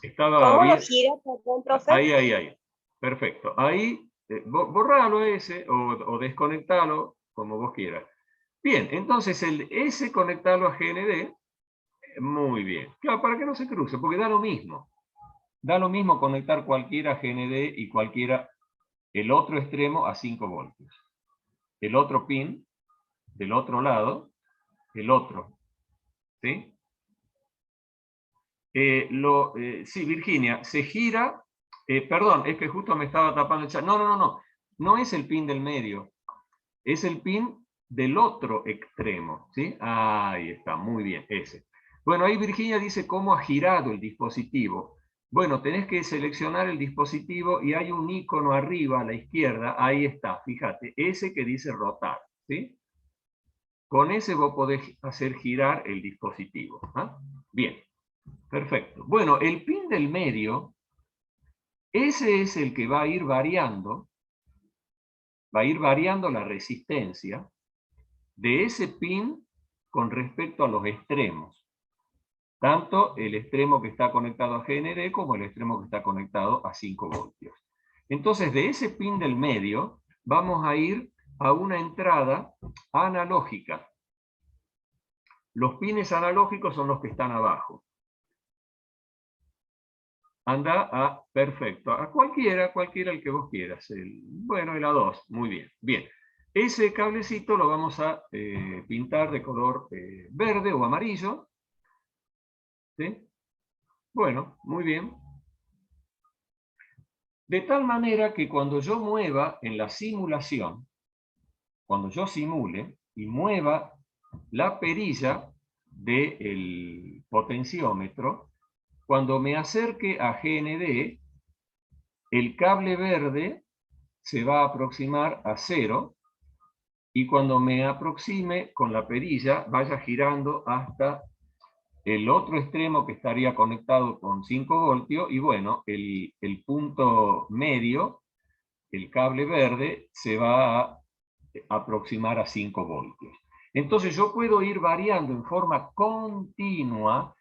Estaba ¿Cómo bien. lo gira, perdón, profe? Ahí. Perfecto. Ahí, borralo ese o desconectalo como vos quieras. Bien, entonces el S conectarlo a GND. Muy bien. Claro, para que no se cruce, porque da lo mismo. Da lo mismo conectar cualquiera a GND y cualquiera el otro extremo a 5 voltios. El otro pin del otro lado, el otro. ¿Sí? Sí, Virginia, se gira, perdón, es que justo me estaba tapando el chat. No. No es el pin del medio, es el pin del otro extremo. ¿Sí? Ahí está, muy bien, ese. Bueno, ahí Virginia dice cómo ha girado el dispositivo. Bueno, tenés que seleccionar el dispositivo y hay un icono arriba a la izquierda, ahí está, fíjate, ese que dice rotar. ¿Sí? Con ese vos podés hacer girar el dispositivo. ¿Ah? Bien. Perfecto. Bueno, el pin del medio, ese es el que va a ir variando la resistencia de ese pin con respecto a los extremos. Tanto el extremo que está conectado a GND como el extremo que está conectado a 5 voltios. Entonces, de ese pin del medio, vamos a ir a una entrada analógica. Los pines analógicos son los que están abajo. Anda a, perfecto, a cualquiera el que vos quieras. Bueno, el A2, muy bien. Bien, ese cablecito lo vamos a pintar de color verde o amarillo. ¿Sí? Bueno, muy bien. De tal manera que cuando yo mueva en la simulación, cuando yo simule y mueva la perilla del potenciómetro, cuando me acerque a GND, el cable verde se va a aproximar a 0 y cuando me aproxime con la perilla vaya girando hasta el otro extremo que estaría conectado con 5 voltios y bueno, el punto medio, el cable verde, se va a aproximar a 5 voltios. Entonces yo puedo ir variando en forma continua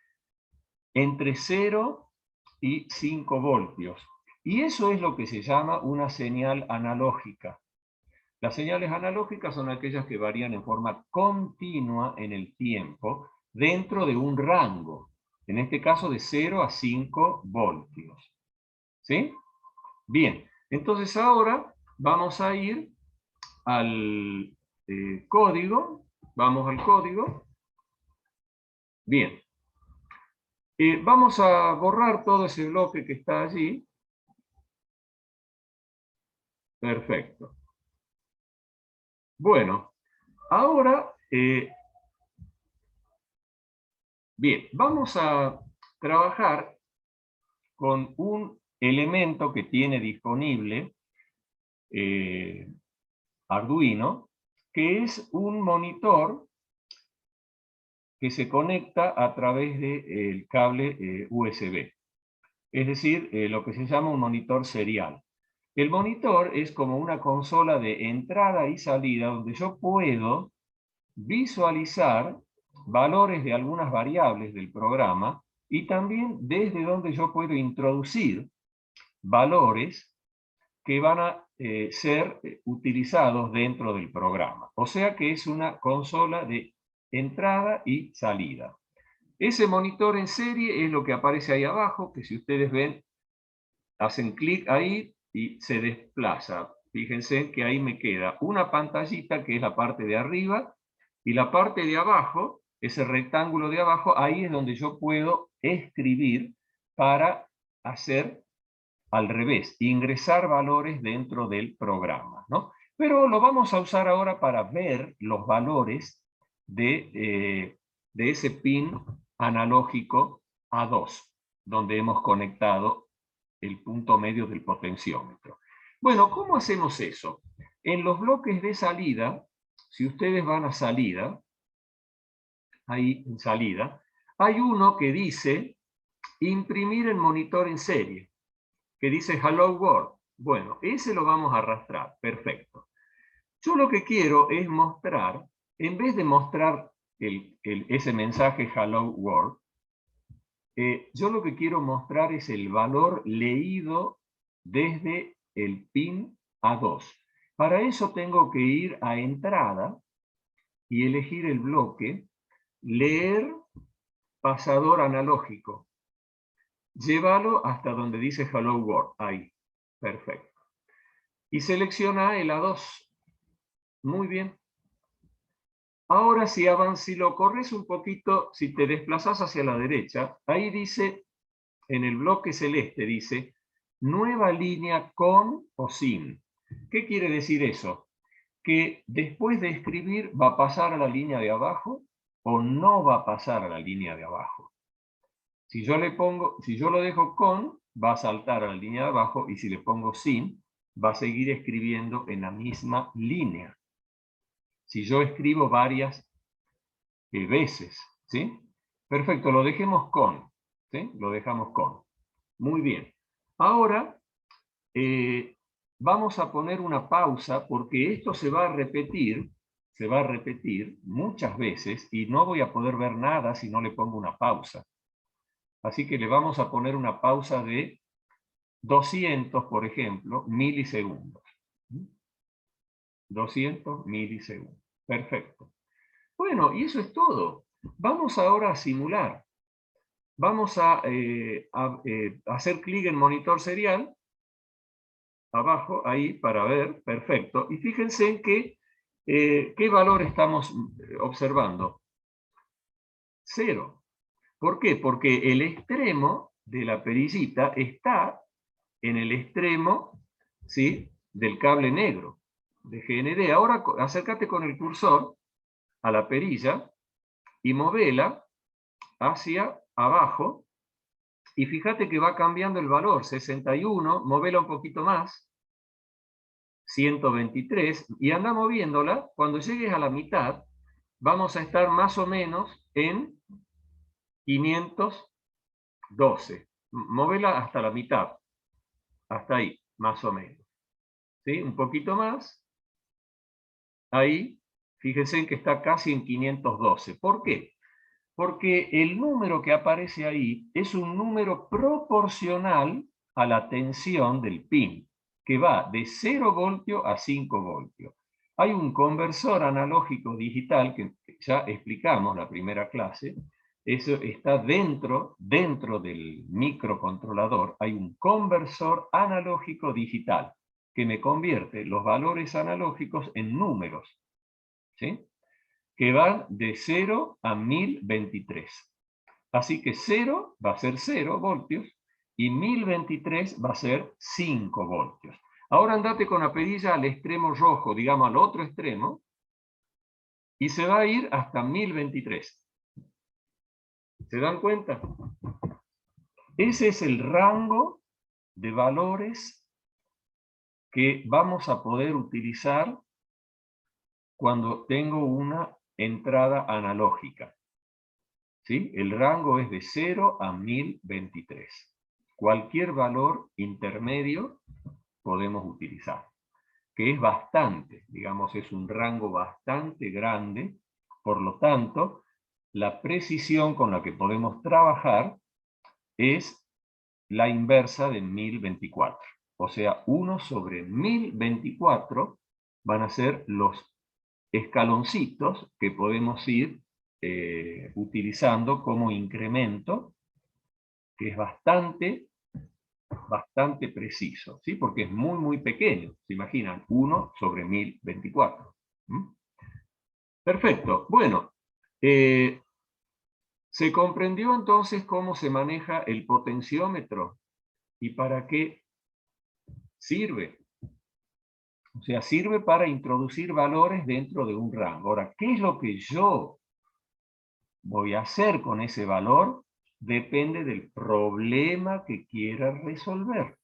entre 0 y 5 voltios. Y eso es lo que se llama una señal analógica. Las señales analógicas son aquellas que varían en forma continua en el tiempo dentro de un rango, en este caso de 0 a 5 voltios. ¿Sí? Bien, entonces ahora vamos a ir al código. Vamos al código. Bien. Vamos a borrar todo ese bloque que está allí. Perfecto. Bueno, ahora, bien, vamos a trabajar con un elemento que tiene disponible Arduino, que es un monitor que se conecta a través del cable USB. Es decir, lo que se llama un monitor serial. El monitor es como una consola de entrada y salida donde yo puedo visualizar valores de algunas variables del programa y también desde donde yo puedo introducir valores que van a ser utilizados dentro del programa. O sea que es una consola de entrada y salida. Ese monitor en serie es lo que aparece ahí abajo, que si ustedes ven, hacen clic ahí y se desplaza. Fíjense que ahí me queda una pantallita que es la parte de arriba y la parte de abajo, ese rectángulo de abajo, ahí es donde yo puedo escribir para hacer al revés, ingresar valores dentro del programa, ¿no? Pero lo vamos a usar ahora para ver los valores de ese pin analógico A2, donde hemos conectado el punto medio del potenciómetro. Bueno, ¿cómo hacemos eso? En los bloques de salida, si ustedes van a salida, ahí en salida, hay uno que dice imprimir el monitor en serie, que dice Hello World. Bueno, ese lo vamos a arrastrar, perfecto. Yo lo que quiero es mostrar, en vez de mostrar ese mensaje Hello World, yo lo que quiero mostrar es el valor leído desde el pin A2. Para eso tengo que ir a entrada y elegir el bloque, leer pasador analógico. Llévalo hasta donde dice Hello World, ahí, perfecto. Y selecciona el A2. Muy bien. Ahora si lo corres un poquito, si te desplazas hacia la derecha, ahí dice, en el bloque celeste dice, nueva línea con o sin. ¿Qué quiere decir eso? Que después de escribir va a pasar a la línea de abajo o no va a pasar a la línea de abajo. Si yo lo dejo con, va a saltar a la línea de abajo, y si le pongo sin, va a seguir escribiendo en la misma línea. Si yo escribo varias veces, ¿sí? Perfecto, lo dejemos con, ¿sí? Lo dejamos con. Muy bien. Ahora vamos a poner una pausa porque esto se va a repetir muchas veces y no voy a poder ver nada si no le pongo una pausa. Así que le vamos a poner una pausa de 200, por ejemplo, milisegundos. 200 milisegundos. Perfecto. Bueno, y eso es todo. Vamos ahora a simular. Vamos a hacer clic en monitor serial, abajo, ahí, para ver. Perfecto. Y fíjense en qué valor estamos observando. 0. ¿Por qué? Porque el extremo de la perillita está en el extremo, ¿sí?, del cable negro de GND. Ahora acércate con el cursor a la perilla y movela hacia abajo y fíjate que va cambiando el valor. 61, movela un poquito más, 123, y anda moviéndola. Cuando llegues a la mitad vamos a estar más o menos en 512. Móvela hasta la mitad, hasta ahí, más o menos. ¿Sí? Un poquito más. Ahí, fíjense en que está casi en 512. ¿Por qué? Porque el número que aparece ahí es un número proporcional a la tensión del pin, que va de 0 voltios a 5 voltios. Hay un conversor analógico digital que ya explicamos la primera clase. Eso está dentro del microcontrolador. Hay un conversor analógico digital que me convierte los valores analógicos en números, ¿sí?, que van de 0 a 1023. Así que 0 va a ser 0 voltios y 1023 va a ser 5 voltios. Ahora andate con la perilla al extremo rojo, digamos al otro extremo, y se va a ir hasta 1023. ¿Se dan cuenta? Ese es el rango de valores que vamos a poder utilizar cuando tengo una entrada analógica. ¿Sí? El rango es de 0 a 1023. Cualquier valor intermedio podemos utilizar, que es bastante, digamos, es un rango bastante grande Por lo tanto, la precisión con la que podemos trabajar es la inversa de 1024. O sea, 1 sobre 1024 van a ser los escaloncitos que podemos ir utilizando como incremento, que es bastante preciso, ¿sí? Porque es muy, muy pequeño. ¿Se imaginan? 1 sobre 1024. Perfecto. Bueno, se comprendió entonces cómo se maneja el potenciómetro y para qué sirve. O sea, sirve para introducir valores dentro de un rango. Ahora, ¿qué es lo que yo voy a hacer con ese valor? Depende del problema que quiera resolver.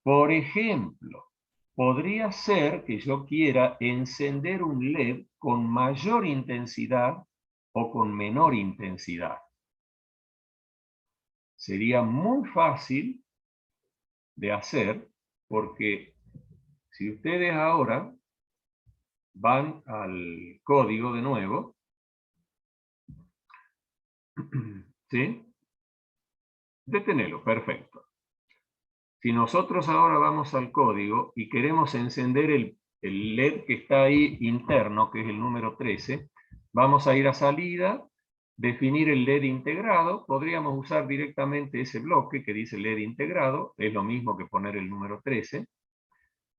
Por ejemplo, podría ser que yo quiera encender un LED con mayor intensidad o con menor intensidad. Sería muy fácil de hacer porque si ustedes ahora van al código de nuevo, ¿sí? Detenelo, perfecto. Si nosotros ahora vamos al código y queremos encender el LED que está ahí interno, que es el número 13, vamos a ir a salida, definir el LED integrado, podríamos usar directamente ese bloque que dice LED integrado, es lo mismo que poner el número 13,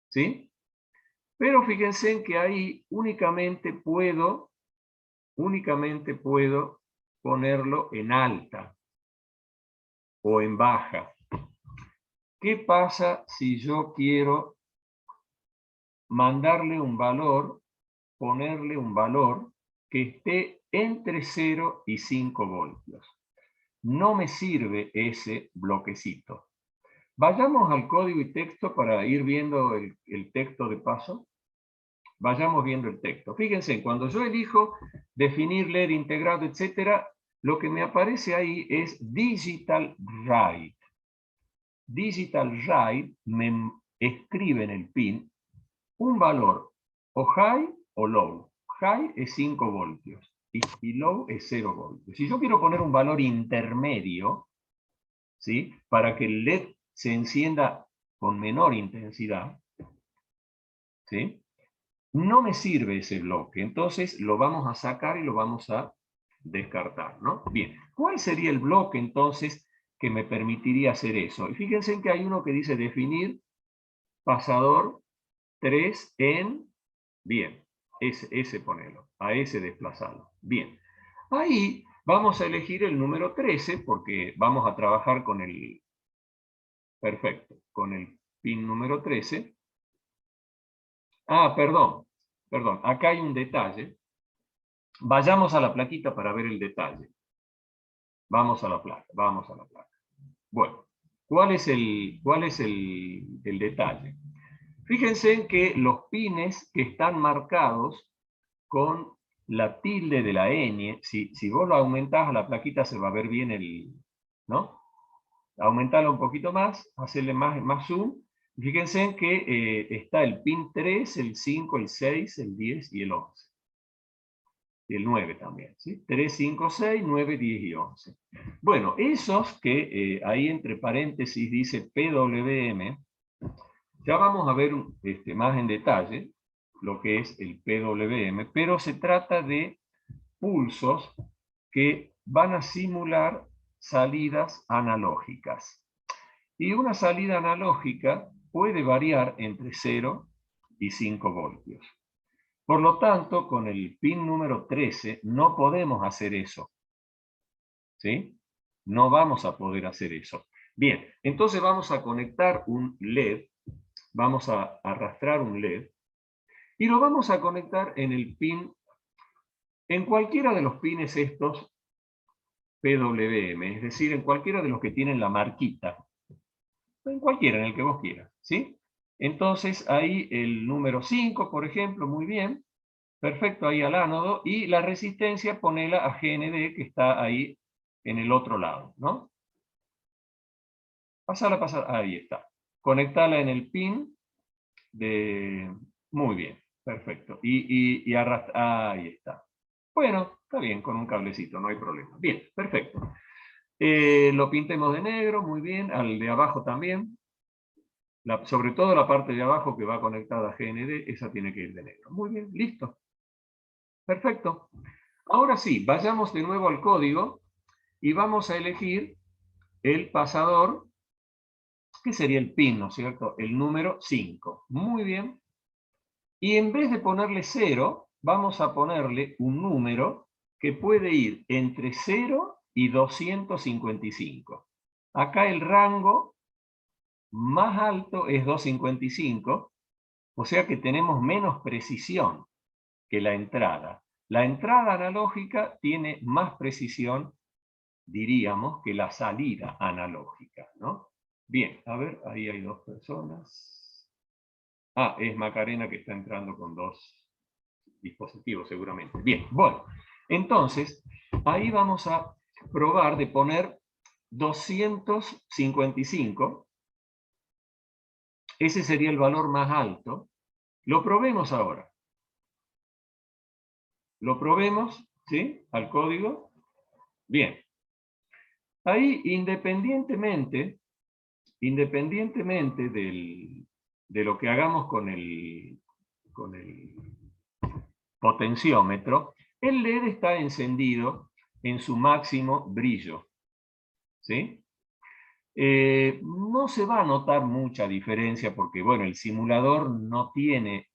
¿sí? Pero fíjense en que ahí únicamente puedo ponerlo en alta o en baja. ¿Qué pasa si yo quiero mandarle un valor, ponerle un valor que esté entre 0 y 5 voltios? No me sirve ese bloquecito. Vayamos al código y texto para ir viendo el texto de paso. Vayamos viendo el texto. Fíjense, cuando yo elijo definir LED integrado, etcétera, lo que me aparece ahí es Digital Write. Digital Write me escribe en el pin un valor o high o low. High es 5 voltios y low es 0 voltios. Si yo quiero poner un valor intermedio, ¿sí? Para que el LED se encienda con menor intensidad, ¿sí? No me sirve ese bloque, entonces lo vamos a sacar y lo vamos a descartar, ¿no? Bien, ¿cuál sería el bloque entonces que me permitiría hacer eso? Y fíjense en que hay uno que dice definir pasador 3 en, bien, ese ponelo, a ese desplazarlo. Bien, ahí vamos a elegir el número 13 porque vamos a trabajar con el, perfecto, con el pin número 13. Ah, perdón, acá hay un detalle. Vayamos a la plaquita para ver el detalle. Vamos a la placa. Bueno, ¿cuál es el detalle? Fíjense que los pines que están marcados con la tilde de la ñ, si vos lo aumentás a la plaquita se va a ver bien ¿no? Aumentalo un poquito más, hacerle más zoom. Fíjense en que está el pin 3, el 5, el 6, el 10 y el 11. Y el 9 también, ¿sí? 3, 5, 6, 9, 10 y 11. Bueno, esos que ahí entre paréntesis dice PWM, ya vamos a ver más en detalle lo que es el PWM, pero se trata de pulsos que van a simular salidas analógicas. Y una salida analógica puede variar entre 0 y 5 voltios. Por lo tanto, con el pin número 13 no podemos hacer eso. ¿Sí? No vamos a poder hacer eso. Bien, entonces vamos a conectar un LED, vamos a arrastrar un LED, y lo vamos a conectar en el pin, en cualquiera de los pines estos PWM, es decir, en cualquiera de los que tienen la marquita. En cualquiera, en el que vos quieras, ¿sí? Entonces ahí el número 5, por ejemplo, muy bien, perfecto, ahí al ánodo, y la resistencia ponela a GND, que está ahí en el otro lado, ¿no? Pasala, ahí está. Conectala en el pin de... Muy bien, perfecto. Y arrastra, ahí está. Bueno, está bien, con un cablecito, no hay problema. Bien, perfecto. Lo pintemos de negro, muy bien, al de abajo también. Sobre todo la parte de abajo que va conectada a GND, esa tiene que ir de negro. Muy bien, listo. Perfecto. Ahora sí, vayamos de nuevo al código y vamos a elegir el pasador, que sería el pin, ¿no es cierto? El número 5. Muy bien. Y en vez de ponerle 0, vamos a ponerle un número que puede ir entre 0 y 255. Acá el rango más alto es 255, o sea que tenemos menos precisión que la entrada. La entrada analógica tiene más precisión, diríamos, que la salida analógica, ¿no? Bien, a ver, ahí hay dos personas. Ah, es Macarena que está entrando con dos dispositivos seguramente. Bien, bueno, entonces, ahí vamos a probar de poner 255. Ese sería el valor más alto. Lo probemos ahora. Lo probemos, ¿sí? Al código. Bien. Ahí, independientemente de lo que hagamos con el potenciómetro, el LED está encendido en su máximo brillo, ¿sí? No se va a notar mucha diferencia porque, bueno, el simulador no tiene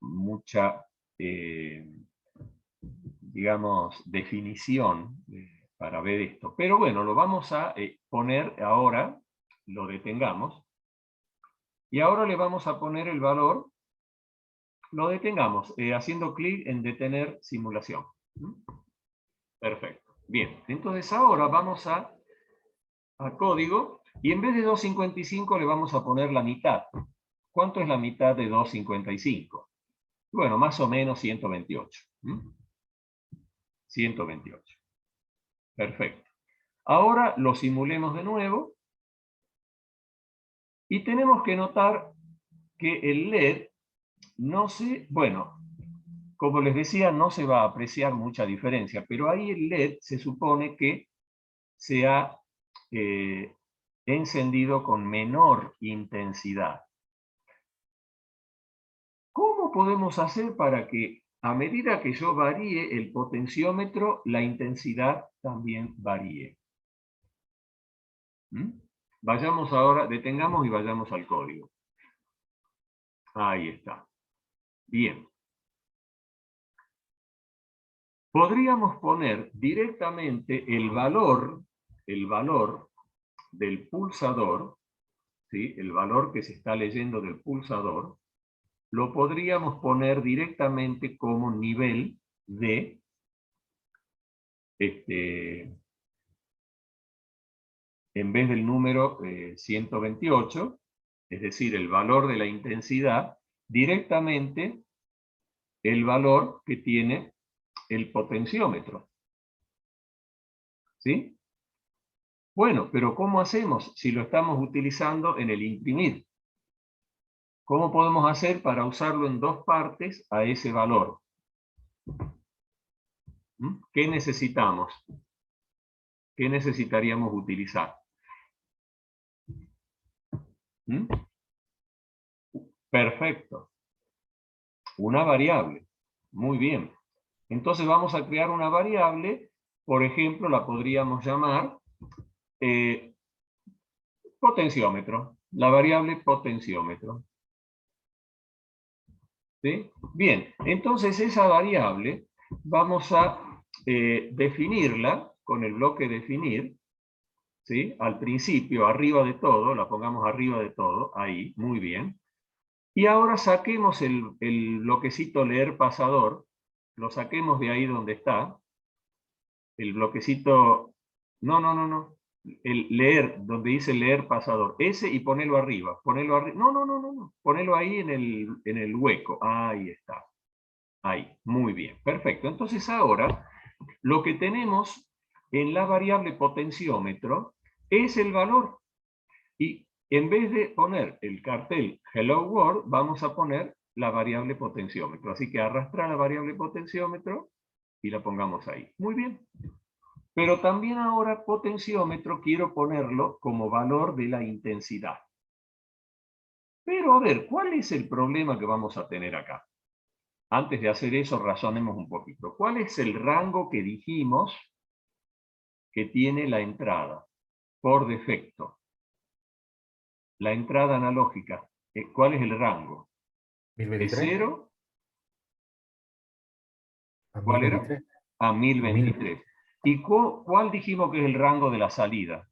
mucha, digamos, definición para ver esto. Pero bueno, lo vamos a poner ahora, lo detengamos, y ahora le vamos a poner el valor, lo detengamos, haciendo clic en detener simulación. Perfecto. Bien, entonces ahora vamos a código, y en vez de 255 le vamos a poner la mitad. ¿Cuánto es la mitad de 255? Bueno, más o menos 128. 128. Perfecto. Ahora lo simulemos de nuevo. Y tenemos que notar que el LED no se... Bueno, como les decía, no se va a apreciar mucha diferencia, pero ahí el LED se supone que se ha encendido con menor intensidad. ¿Cómo podemos hacer para que a medida que yo varíe el potenciómetro, la intensidad también varíe? Vayamos ahora, detengamos y vayamos al código. Ahí está. Bien. Podríamos poner directamente el valor del pulsador, ¿sí? El valor que se está leyendo del pulsador, lo podríamos poner directamente como nivel de en vez del número 128, es decir, el valor de la intensidad, directamente el valor que tiene el potenciómetro. ¿Sí? Bueno, pero ¿cómo hacemos si lo estamos utilizando en el imprimir? ¿Cómo podemos hacer para usarlo en dos partes a ese valor? ¿Qué necesitamos? ¿Qué necesitaríamos utilizar? Perfecto. Una variable. Muy bien. Entonces vamos a crear una variable, por ejemplo, la podríamos llamar potenciómetro. La variable potenciómetro. ¿Sí? Bien, entonces esa variable vamos a definirla con el bloque definir, ¿sí? Al principio, arriba de todo, la pongamos arriba de todo, ahí, muy bien. Y ahora saquemos el bloquecito leer pasador, lo saquemos de ahí donde está, el bloquecito, no, el leer, donde dice leer pasador, ese y ponelo arriba, no, ponelo ahí en el hueco, ahí está, ahí, muy bien, perfecto. Entonces ahora, lo que tenemos en la variable potenciómetro es el valor, y en vez de poner el cartel Hello World, vamos a poner la variable potenciómetro. Así que arrastra la variable potenciómetro y la pongamos ahí. Muy bien. Pero también ahora potenciómetro quiero ponerlo como valor de la intensidad. Pero a ver, ¿cuál es el problema que vamos a tener acá? Antes de hacer eso, razonemos un poquito. ¿Cuál es el rango que dijimos que tiene la entrada por defecto? La entrada analógica. ¿Cuál es el rango? ¿De 1023 0? a ¿Cuál era? 1023. A A 1023. ¿Y cuál dijimos que es el rango de la salida?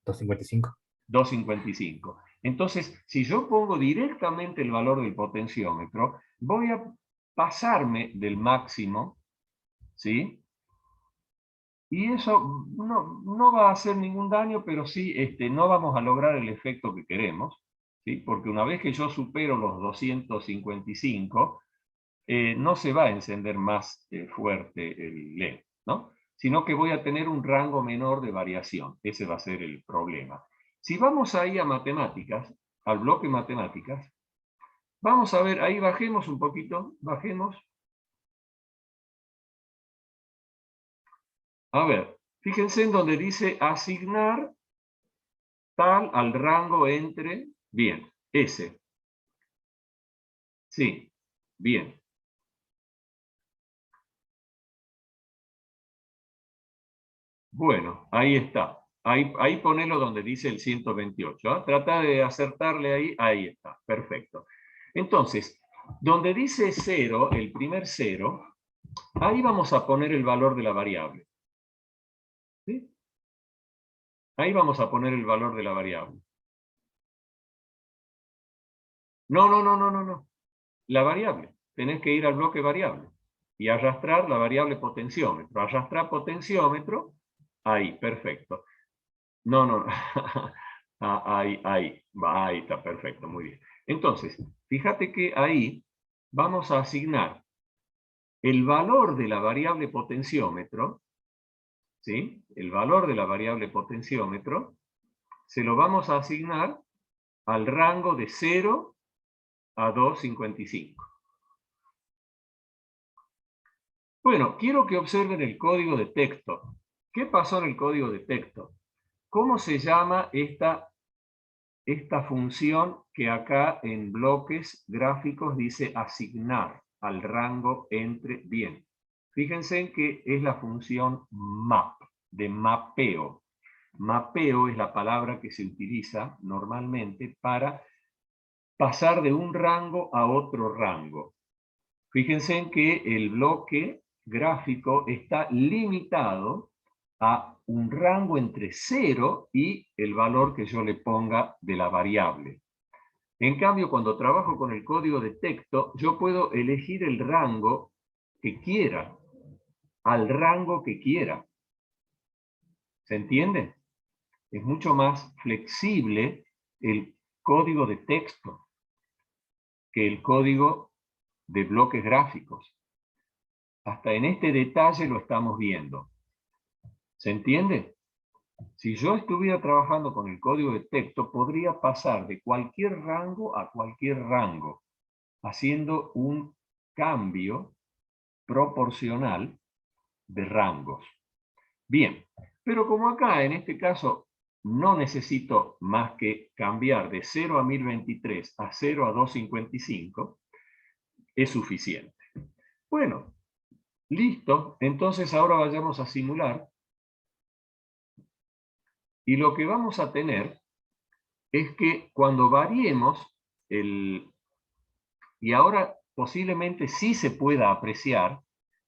255. 255. Entonces, si yo pongo directamente el valor del potenciómetro, voy a pasarme del máximo, ¿sí? Y eso no va a hacer ningún daño, pero sí no vamos a lograr el efecto que queremos, ¿sí? Porque una vez que yo supero los 255, no se va a encender más fuerte el LED, ¿no? Sino que voy a tener un rango menor de variación. Ese va a ser el problema. Si vamos ahí a matemáticas, al bloque matemáticas, vamos a ver, ahí bajemos un poquito, bajemos. A ver, fíjense en donde dice asignar tal al rango entre, bien, S. Sí, bien. Bueno, ahí está. Ahí ponelo donde dice el 128. ¿Ah? Trata de acertarle ahí. Ahí está. Perfecto. Entonces, donde dice 0, el primer 0, ahí vamos a poner el valor de la variable. ¿Sí? Ahí vamos a poner el valor de la variable. No. La variable. Tenés que ir al bloque variable y arrastrar la variable potenciómetro. Arrastrar potenciómetro. Ahí, perfecto. No. Ahí está, perfecto, muy bien. Entonces, fíjate que ahí vamos a asignar el valor de la variable potenciómetro, ¿sí? El valor de la variable potenciómetro, se lo vamos a asignar al rango de 0 a 255. Bueno, quiero que observen el código de texto. ¿Qué pasó en el código de texto? ¿Cómo se llama esta función que acá en bloques gráficos dice asignar al rango entre? Bien, fíjense en que es la función map, de mapeo. Mapeo es la palabra que se utiliza normalmente para pasar de un rango a otro rango. Fíjense en que el bloque gráfico está limitado a un rango entre 0 y el valor que yo le ponga de la variable. En cambio, cuando trabajo con el código de texto, yo puedo elegir el rango que quiera, al rango que quiera. ¿Se entiende? Es mucho más flexible el código de texto que el código de bloques gráficos. Hasta en este detalle lo estamos viendo. ¿Se entiende? Si yo estuviera trabajando con el código de texto, podría pasar de cualquier rango a cualquier rango, haciendo un cambio proporcional de rangos. Bien, pero como acá en este caso no necesito más que cambiar de 0 a 1023 a 0 a 255, es suficiente. Bueno, listo. Entonces ahora vayamos a simular. Y lo que vamos a tener es que cuando variemos y ahora posiblemente sí se pueda apreciar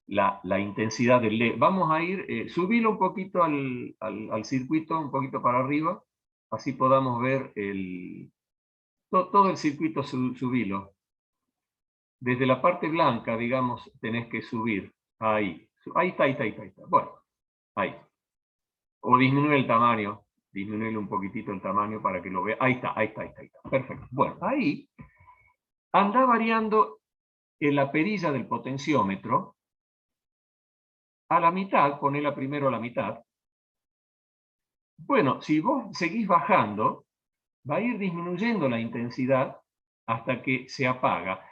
la intensidad del LED. Vamos a ir, subirlo un poquito al circuito, un poquito para arriba, así podamos ver todo el circuito, subilo. Desde la parte blanca, digamos, tenés que subir. Ahí está. Bueno, ahí. O disminuir el tamaño. Disminuirle un poquitito el tamaño para que lo vea. Ahí está. Perfecto. Bueno, ahí anda variando en la perilla del potenciómetro a la mitad, ponela primero a la mitad. Bueno, si vos seguís bajando, va a ir disminuyendo la intensidad hasta que se apaga.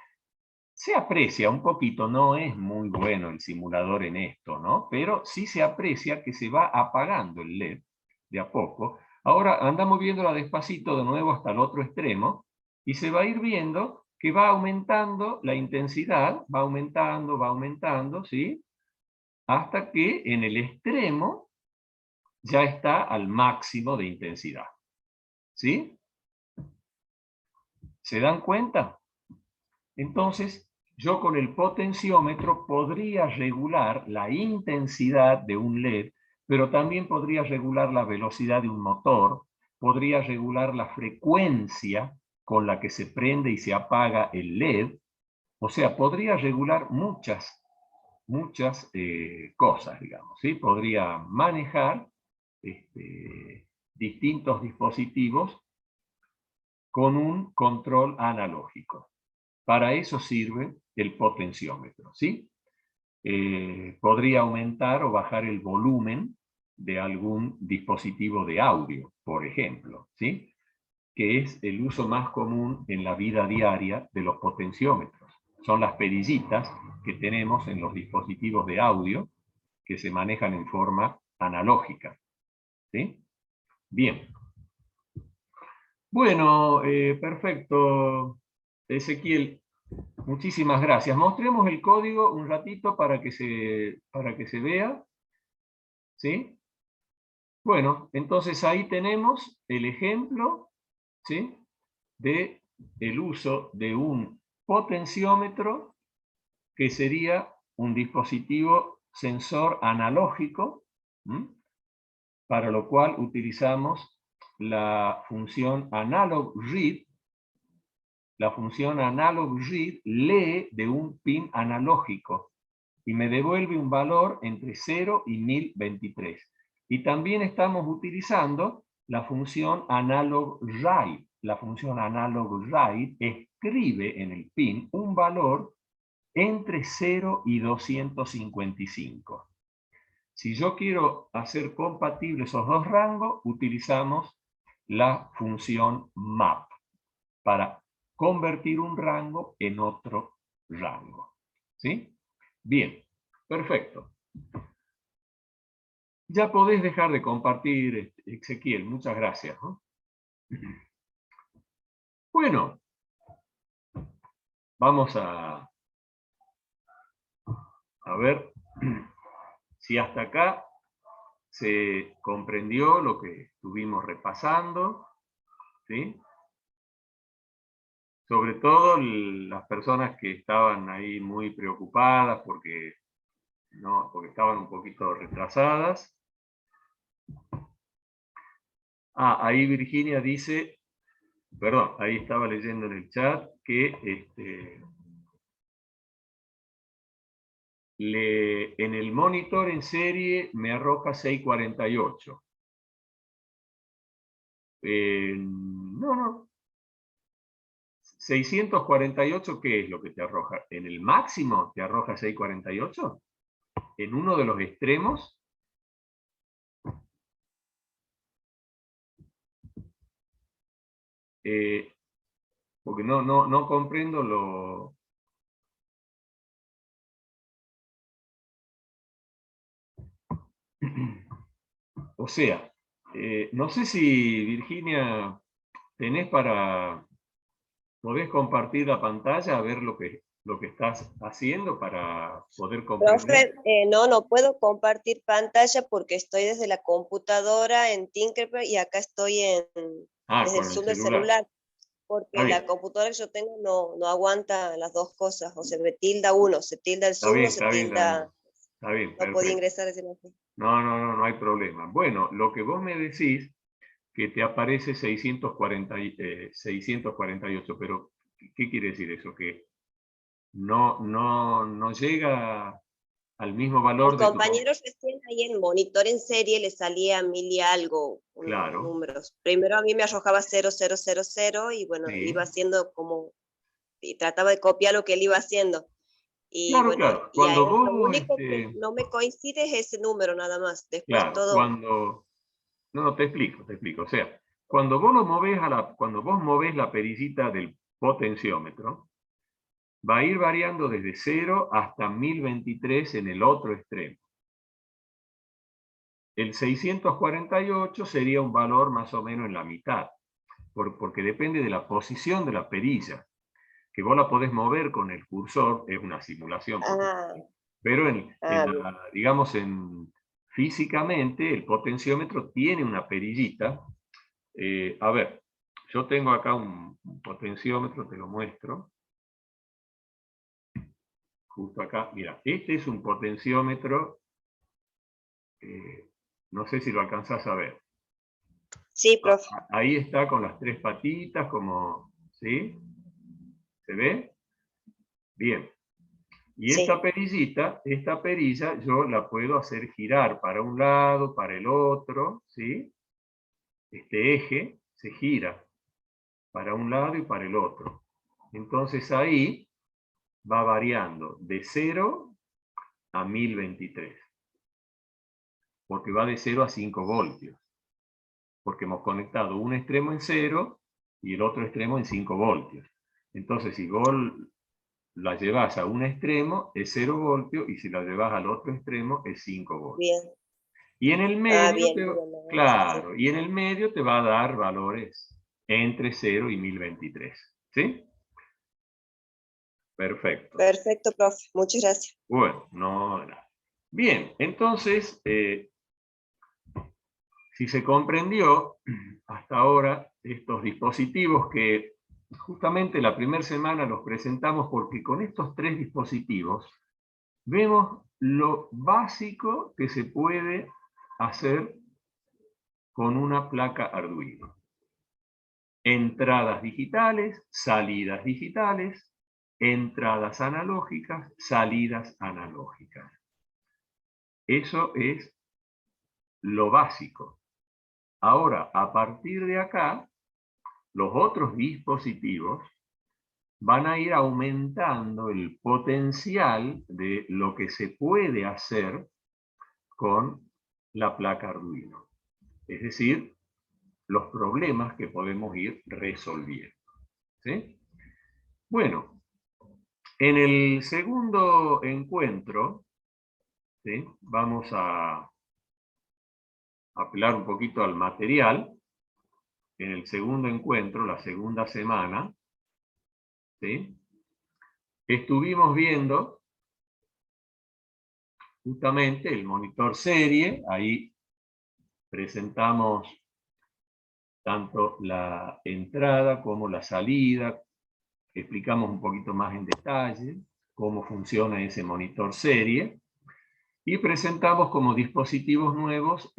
Se aprecia un poquito, no es muy bueno el simulador en esto, ¿no? Pero sí se aprecia que se va apagando el LED de a poco. Ahora andamos viéndola despacito de nuevo hasta el otro extremo y se va a ir viendo que va aumentando la intensidad, va aumentando, ¿sí? Hasta que en el extremo ya está al máximo de intensidad. ¿Sí? ¿Se dan cuenta? Entonces, yo con el potenciómetro podría regular la intensidad de un LED, pero también podría regular la velocidad de un motor, podría regular la frecuencia con la que se prende y se apaga el LED, o sea, podría regular muchas cosas, digamos, ¿sí? Podría manejar distintos dispositivos con un control analógico. Para eso sirve el potenciómetro, ¿sí? Podría aumentar o bajar el volumen de algún dispositivo de audio, por ejemplo, ¿sí? Que es el uso más común en la vida diaria de los potenciómetros. Son las perillitas que tenemos en los dispositivos de audio que se manejan en forma analógica, ¿sí? Bien. Bueno, perfecto, Ezequiel. Muchísimas gracias. Mostremos el código un ratito para que se vea. ¿Sí? Bueno, entonces ahí tenemos el ejemplo, ¿sí? De el uso de un potenciómetro, que sería un dispositivo sensor analógico, ¿m? Para lo cual utilizamos la función analog read. La función analog read lee de un pin analógico y me devuelve un valor entre 0 y 1023. Y también estamos utilizando la función analog write. La función analog write escribe en el pin un valor entre 0 y 255. Si yo quiero hacer compatibles esos dos rangos, utilizamos la función map para convertir un rango en otro rango. ¿Sí? Bien, perfecto. Ya podés dejar de compartir, Ezequiel. Muchas gracias, ¿no? Bueno, vamos a ver si hasta acá se comprendió lo que estuvimos repasando, ¿sí? Sobre todo las personas que estaban ahí muy preocupadas porque estaban un poquito retrasadas. Ahí Virginia dice, perdón, ahí estaba leyendo en el chat que en el monitor en serie me arroja 648. No. 648, ¿qué es lo que te arroja? ¿En el máximo te arroja 648? ¿En uno de los extremos? Porque no comprendo lo... O sea, no sé si, Virginia, podés compartir la pantalla a ver lo que estás haciendo para poder comprender. Profe, no puedo compartir pantalla porque estoy desde la computadora en Tinkercad y acá estoy desde el Zoom del celular. Porque la computadora que yo tengo no aguanta las dos cosas, o se me tilda uno, se tilda el Zoom o se tilda... Está bien, no podía ingresar desde la... No hay problema. Bueno, lo que vos me decís, que te aparece 648, pero ¿qué quiere decir eso? Que no llega al mismo valor Los compañeros recién ahí en monitor en serie le salía 1000 y algo números. Primero a mí me arrojaba 0000 y bueno, iba haciendo como, y trataba de copiar lo que él iba haciendo. Y claro, bueno, claro. Cuando vos, lo único que no me coincide es ese número nada más. Después claro, todo... No, te explico. O sea, cuando vos movés la perillita del potenciómetro, va a ir variando desde 0 hasta 1023 en el otro extremo. El 648 sería un valor más o menos en la mitad, porque depende de la posición de la perilla, que vos la podés mover con el cursor, es una simulación. Pero digamos, físicamente el potenciómetro tiene una perillita. A ver, yo tengo acá un potenciómetro, te lo muestro. Justo acá, mira, este es un potenciómetro, no sé si lo alcanzás a ver. Sí, profe. Ahí está con las 3 patitas, como, ¿sí? ¿Se ve? Bien. Y sí. esta perilla yo la puedo hacer girar para un lado, para el otro, ¿sí? Este eje se gira para un lado y para el otro. Entonces ahí va variando de 0 a 1023. Porque va de 0 a 5 voltios. Porque hemos conectado un extremo en 0 y el otro extremo en 5 voltios. Entonces, si vos la llevas a un extremo, es 0 voltios, y si la llevas al otro extremo, es 5 voltios. Bien. Y en el medio, claro, y en el medio te va a dar valores entre 0 y 1023. ¿Sí? Perfecto. Perfecto, profe. Muchas gracias. Bueno, no. Bien, entonces, si se comprendió hasta ahora estos dispositivos que justamente la primera semana los presentamos, porque con estos 3 dispositivos vemos lo básico que se puede hacer con una placa Arduino. Entradas digitales, salidas digitales, entradas analógicas, salidas analógicas. Eso es lo básico. Ahora, a partir de acá, los otros dispositivos van a ir aumentando el potencial de lo que se puede hacer con la placa Arduino. Es decir, los problemas que podemos ir resolviendo. ¿Sí? Bueno, en el segundo encuentro, ¿sí?, vamos a apelar un poquito al material. En el segundo encuentro, la segunda semana, ¿sí?, estuvimos viendo justamente el monitor serie. Ahí presentamos tanto la entrada como la salida, explicamos un poquito más en detalle cómo funciona ese monitor serie, y presentamos como dispositivos nuevos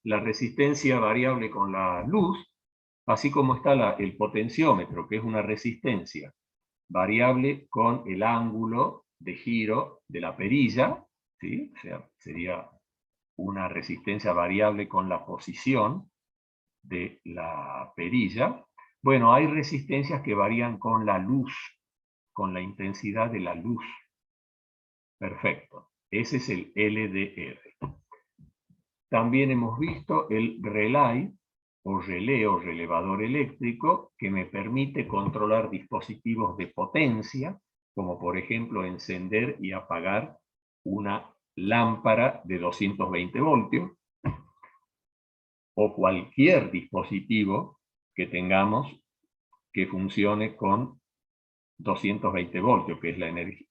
la resistencia variable con la luz, así como está el potenciómetro, que es una resistencia variable con el ángulo de giro de la perilla, ¿sí? O sea, sería una resistencia variable con la posición de la perilla. Bueno, hay resistencias que varían con la luz, con la intensidad de la luz. Perfecto. Ese es el LDR. También hemos visto el relay, o relé o relevador eléctrico, que me permite controlar dispositivos de potencia, como por ejemplo encender y apagar una lámpara de 220 voltios, o cualquier dispositivo que tengamos que funcione con 220 voltios, que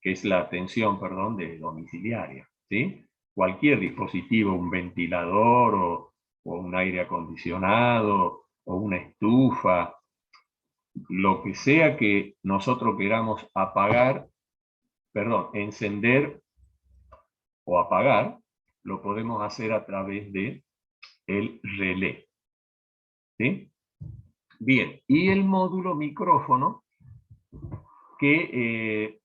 es la tensión, de domiciliaria, ¿sí? Cualquier dispositivo, un ventilador o un aire acondicionado o una estufa, lo que sea que nosotros queramos encender o apagar, lo podemos hacer a través de el relé, ¿sí? Bien, y el módulo micrófono, que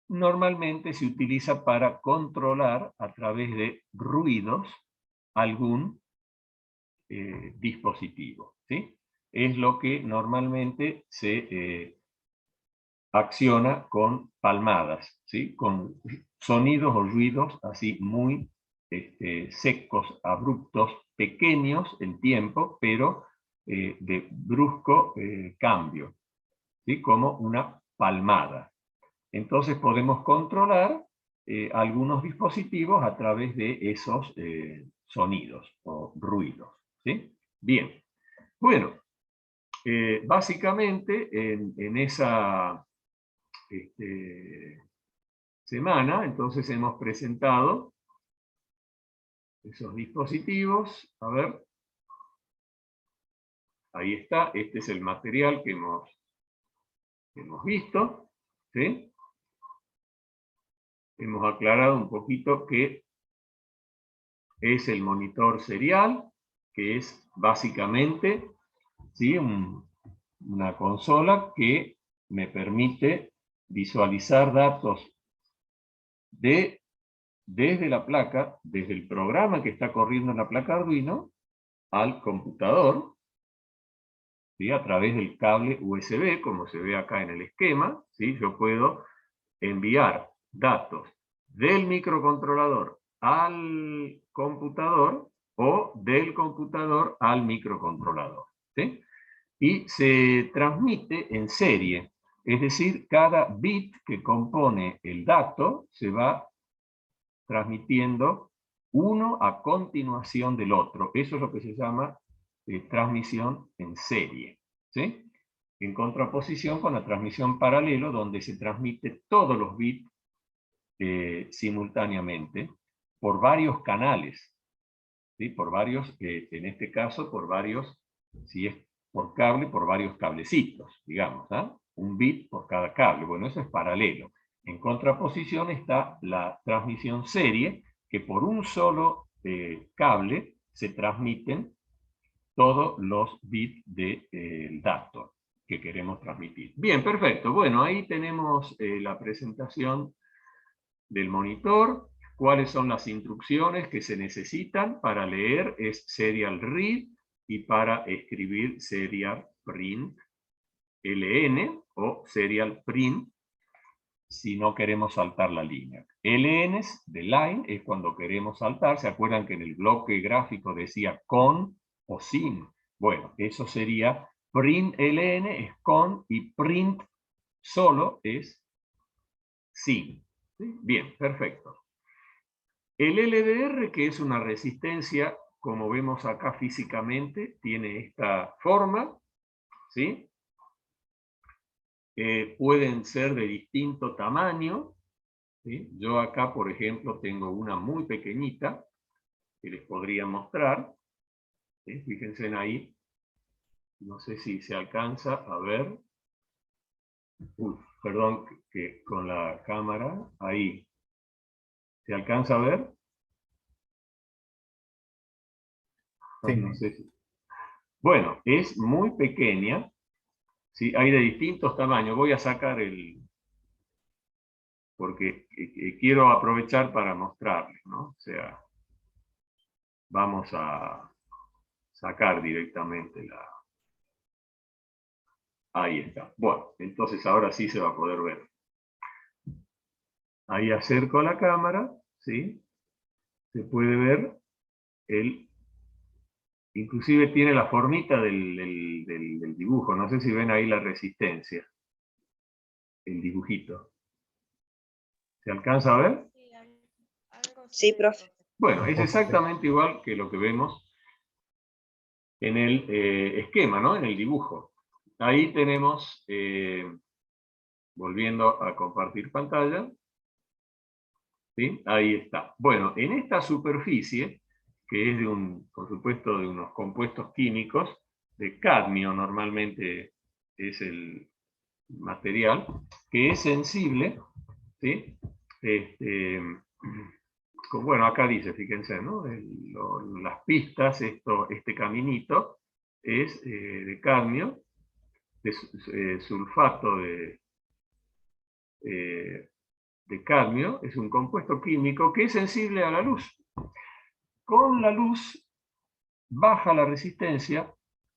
normalmente se utiliza para controlar a través de ruidos algún dispositivo, ¿sí? Es lo que normalmente se acciona con palmadas, ¿sí? Con sonidos o ruidos así muy secos, abruptos, pequeños en tiempo, pero de brusco cambio, ¿sí? Como una palmada. entonces podemos controlar algunos dispositivos a través de esos sonidos o ruidos. ¿Sí? Bien. Bueno, básicamente en esa semana, entonces hemos presentado esos dispositivos. A ver, ahí está, este es el material que hemos visto. ¿Sí? Hemos aclarado un poquito que es el monitor serial, que es básicamente, ¿sí?, una consola que me permite visualizar datos desde la placa, desde el programa que está corriendo en la placa Arduino, al computador, ¿sí?, a través del cable USB, como se ve acá en el esquema. ¿Sí? Yo puedo enviar datos del microcontrolador al computador o del computador al microcontrolador. ¿Sí? Y se transmite en serie, es decir, cada bit que compone el dato se va transmitiendo uno a continuación del otro. Eso es lo que se llama transmisión en serie. ¿Sí? En contraposición con la transmisión paralelo, donde se transmite todos los bits simultáneamente por varios canales. ¿Sí? Por varios, en este caso, por varios, si es por cable, por varios cablecitos, digamos, ¿ah? Un bit por cada cable. Bueno, eso es paralelo. En contraposición está la transmisión serie, que por un solo cable se transmiten todos los bits del dato que queremos transmitir. Bien, perfecto. Bueno, ahí tenemos la presentación del monitor. ¿Cuáles son las instrucciones que se necesitan para leer? Es serial read, y para escribir serial print ln o serial print si no queremos saltar la línea. LN de line es cuando queremos saltar. ¿Se acuerdan que en el bloque gráfico decía con o sin? Bueno, eso sería print ln es con y print solo es sin. ¿Sí? Bien, perfecto. El LDR, que es una resistencia, como vemos acá físicamente, tiene esta forma, ¿sí? Pueden ser de distinto tamaño, ¿sí? Yo acá, por ejemplo, tengo una muy pequeñita que les podría mostrar. ¿Sí? Fíjense en ahí. No sé si se alcanza a ver. Perdón, que con la cámara, ahí. ¿Se alcanza a ver? Sí. No sé si... Bueno, es muy pequeña. ¿Sí? Hay de distintos tamaños. Voy a sacar porque quiero aprovechar para mostrarles, ¿no? O sea, vamos a sacar directamente la... Ahí está. Bueno, entonces ahora sí se va a poder ver. Ahí acerco la cámara, ¿sí? Se puede ver inclusive tiene la formita del dibujo. No sé si ven ahí la resistencia. El dibujito. ¿Se alcanza a ver? Sí, profe. Bueno, es exactamente igual que lo que vemos en el esquema, ¿no? En el dibujo. Ahí tenemos, volviendo a compartir pantalla, ¿sí? Ahí está. Bueno, en esta superficie, que es por supuesto, de unos compuestos químicos, de cadmio normalmente es el material, que es sensible, ¿sí? Bueno, acá dice, fíjense, ¿no? Las pistas, este caminito, es de cadmio, de sulfato de cadmio, es un compuesto químico que es sensible a la luz. Con la luz baja la resistencia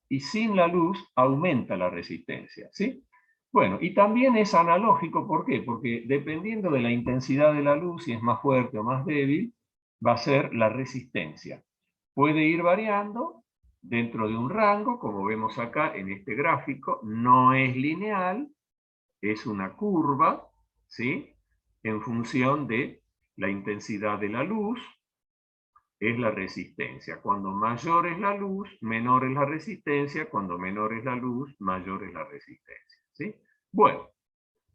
y sin la luz aumenta la resistencia, ¿sí? Bueno, y también es analógico, ¿por qué? Porque dependiendo de la intensidad de la luz, si es más fuerte o más débil, va a ser la resistencia. Puede ir variando dentro de un rango, como vemos acá en este gráfico, no es lineal, es una curva, ¿sí? En función de la intensidad de la luz, es la resistencia. Cuando mayor es la luz, menor es la resistencia. Cuando menor es la luz, mayor es la resistencia, ¿sí? Bueno,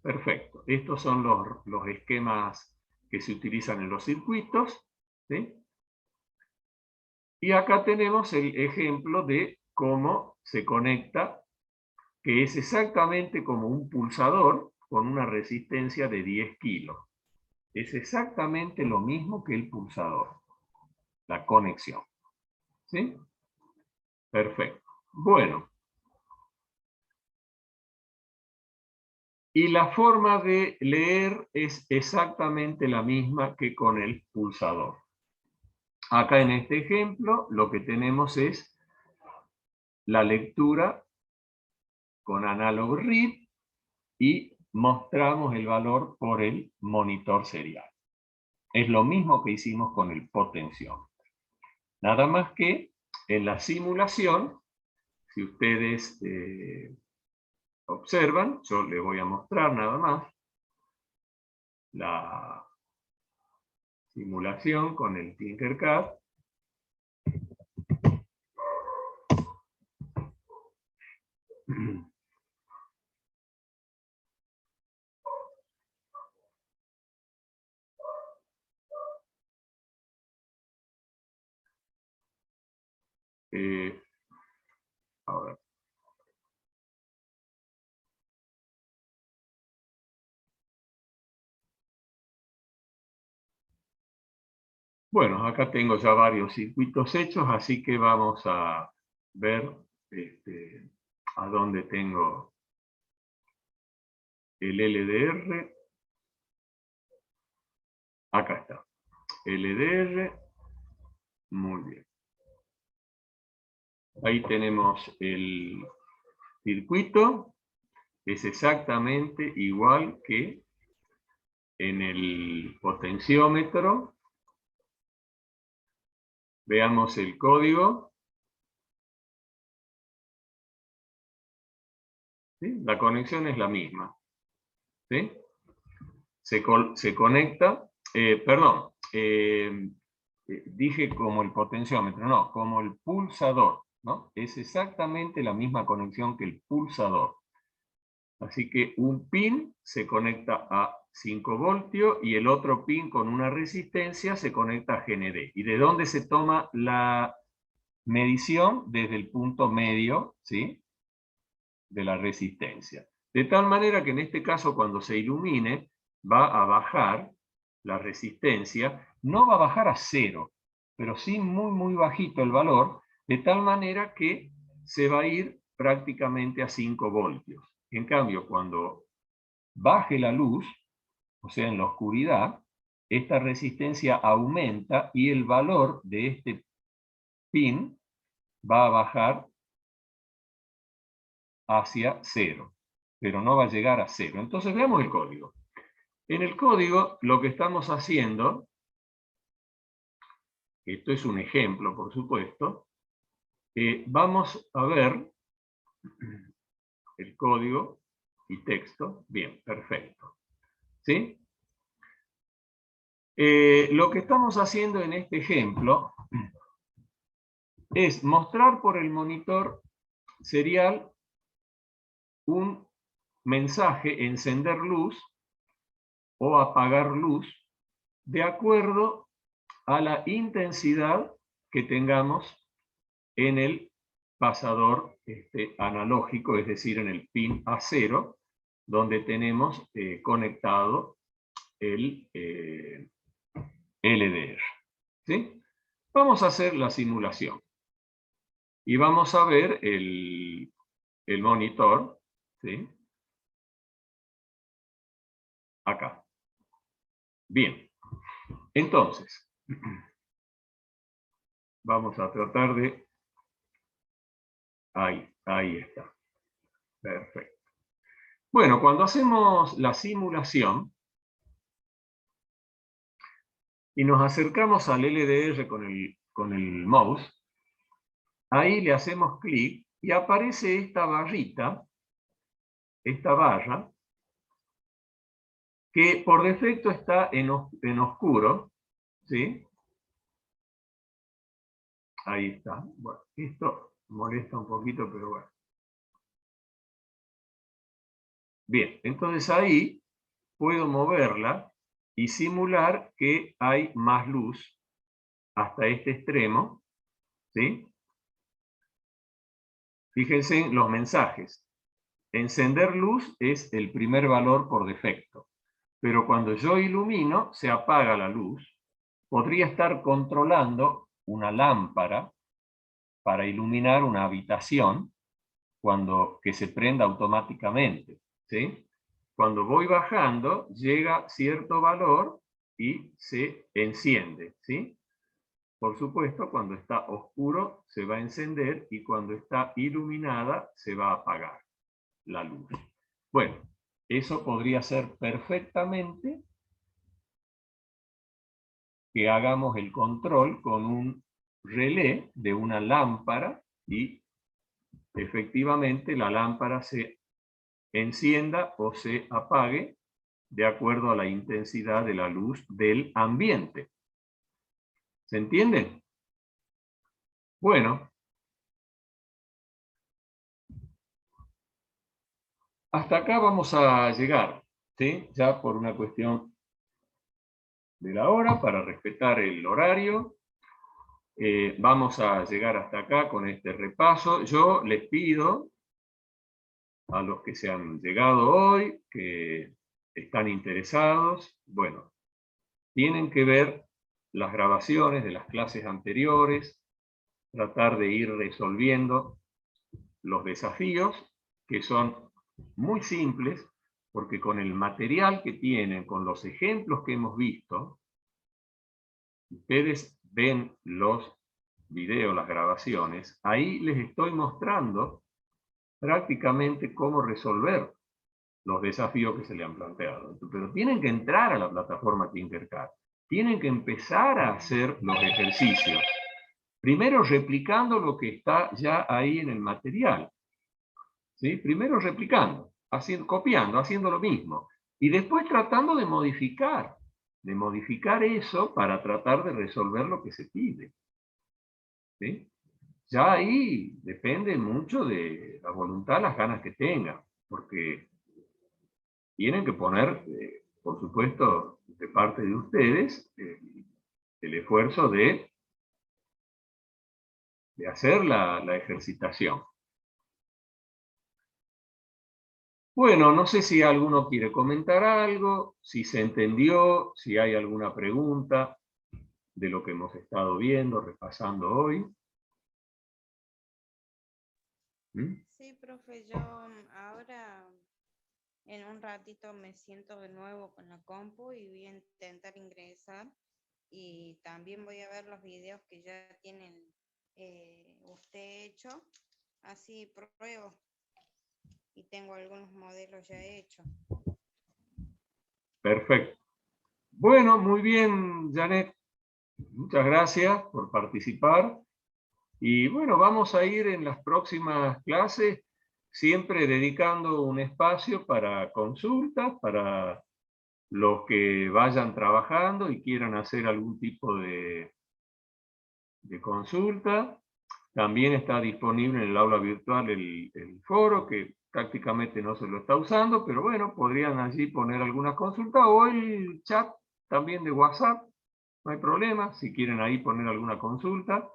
perfecto. Estos son los esquemas que se utilizan en los circuitos, ¿sí? Y acá tenemos el ejemplo de cómo se conecta, que es exactamente como un pulsador con una resistencia de 10 kilos. Es exactamente lo mismo que el pulsador, la conexión. ¿Sí? Perfecto. Bueno. Y la forma de leer es exactamente la misma que con el pulsador. Acá en este ejemplo lo que tenemos es la lectura con analog read y mostramos el valor por el monitor serial. Es lo mismo que hicimos con el potenciómetro. Nada más que en la simulación, si ustedes observan, yo les voy a mostrar nada más la simulación con el Tinkercad. A ver. Bueno, acá tengo ya varios circuitos hechos, así que vamos a ver a dónde tengo el LDR. Acá está. LDR. Muy bien. Ahí tenemos el circuito. Es exactamente igual que en el potenciómetro. Veamos el código. ¿Sí? La conexión es la misma. ¿Sí? Se conecta, perdón, dije como el potenciómetro, no, como el pulsador, ¿no? Es exactamente la misma conexión que el pulsador. Así que un pin se conecta a 5 voltios y el otro pin con una resistencia se conecta a GND. ¿Y de dónde se toma la medición? Desde el punto medio, ¿sí?, de la resistencia. De tal manera que en este caso cuando se ilumine va a bajar la resistencia, no va a bajar a 0, pero sí muy bajito el valor, de tal manera que se va a ir prácticamente a 5 voltios. En cambio, cuando baje la luz, o sea, en la oscuridad, esta resistencia aumenta y el valor de este pin va a bajar hacia 0, pero no va a llegar a 0. Entonces veamos el código. En el código lo que estamos haciendo, esto es un ejemplo por supuesto, vamos a ver el código y texto. Bien, perfecto. ¿Sí? Lo que estamos haciendo en este ejemplo es mostrar por el monitor serial un mensaje, encender luz o apagar luz, de acuerdo a la intensidad que tengamos en el pasador analógico, es decir, en el pin A0, donde tenemos conectado el LDR. ¿Sí? Vamos a hacer la simulación. Y vamos a ver el monitor, ¿sí?, acá. Bien. Entonces, vamos a tratar de... Ahí está. Perfecto. Bueno, cuando hacemos la simulación y nos acercamos al LDR con el mouse, ahí le hacemos clic y aparece esta barrita, esta barra, que por defecto está en oscuro, ¿sí? Ahí está. Bueno, esto molesta un poquito, pero bueno. Bien, entonces ahí puedo moverla y simular que hay más luz hasta este extremo, ¿sí? Fíjense en los mensajes. Encender luz es el primer valor por defecto, pero cuando yo ilumino se apaga la luz. Podría estar controlando una lámpara para iluminar una habitación que se prenda automáticamente, ¿sí? Cuando voy bajando, llega cierto valor y se enciende, ¿sí? Por supuesto, cuando está oscuro se va a encender y cuando está iluminada se va a apagar la luz. Bueno, eso podría ser perfectamente que hagamos el control con un relé de una lámpara y efectivamente la lámpara se encienda o se apague de acuerdo a la intensidad de la luz del ambiente. ¿Se entiende? Bueno. Hasta acá vamos a llegar, ¿sí? Ya por una cuestión de la hora, para respetar el horario. Vamos a llegar hasta acá con este repaso. Yo les pido a los que se han llegado hoy, que están interesados, bueno, tienen que ver las grabaciones de las clases anteriores, tratar de ir resolviendo los desafíos, que son muy simples, porque con el material que tienen, con los ejemplos que hemos visto, ustedes ven los videos, las grabaciones, ahí les estoy mostrando prácticamente cómo resolver los desafíos que se le han planteado. Pero tienen que entrar a la plataforma Tinkercad, tienen que empezar a hacer los ejercicios. Primero replicando lo que está ya ahí en el material. ¿Sí? Primero replicando, copiando, haciendo lo mismo. Y después tratando de modificar eso para tratar de resolver lo que se pide. ¿Sí? Ya ahí depende mucho de la voluntad, las ganas que tengan, porque tienen que poner, por supuesto, de parte de ustedes, el esfuerzo de hacer la ejercitación. Bueno, no sé si alguno quiere comentar algo, si se entendió, si hay alguna pregunta de lo que hemos estado viendo, repasando hoy. Sí, profe, yo ahora en un ratito me siento de nuevo con la compu y voy a intentar ingresar y también voy a ver los videos que ya tienen usted hecho, así pruebo y tengo algunos modelos ya hechos. Perfecto. Bueno, muy bien, Janet. Muchas gracias por participar. Y bueno, vamos a ir en las próximas clases siempre dedicando un espacio para consultas, para los que vayan trabajando y quieran hacer algún tipo de consulta. También está disponible en el aula virtual el foro, que prácticamente no se lo está usando, pero bueno, podrían allí poner alguna consulta o el chat también de WhatsApp, no hay problema, si quieren ahí poner alguna consulta.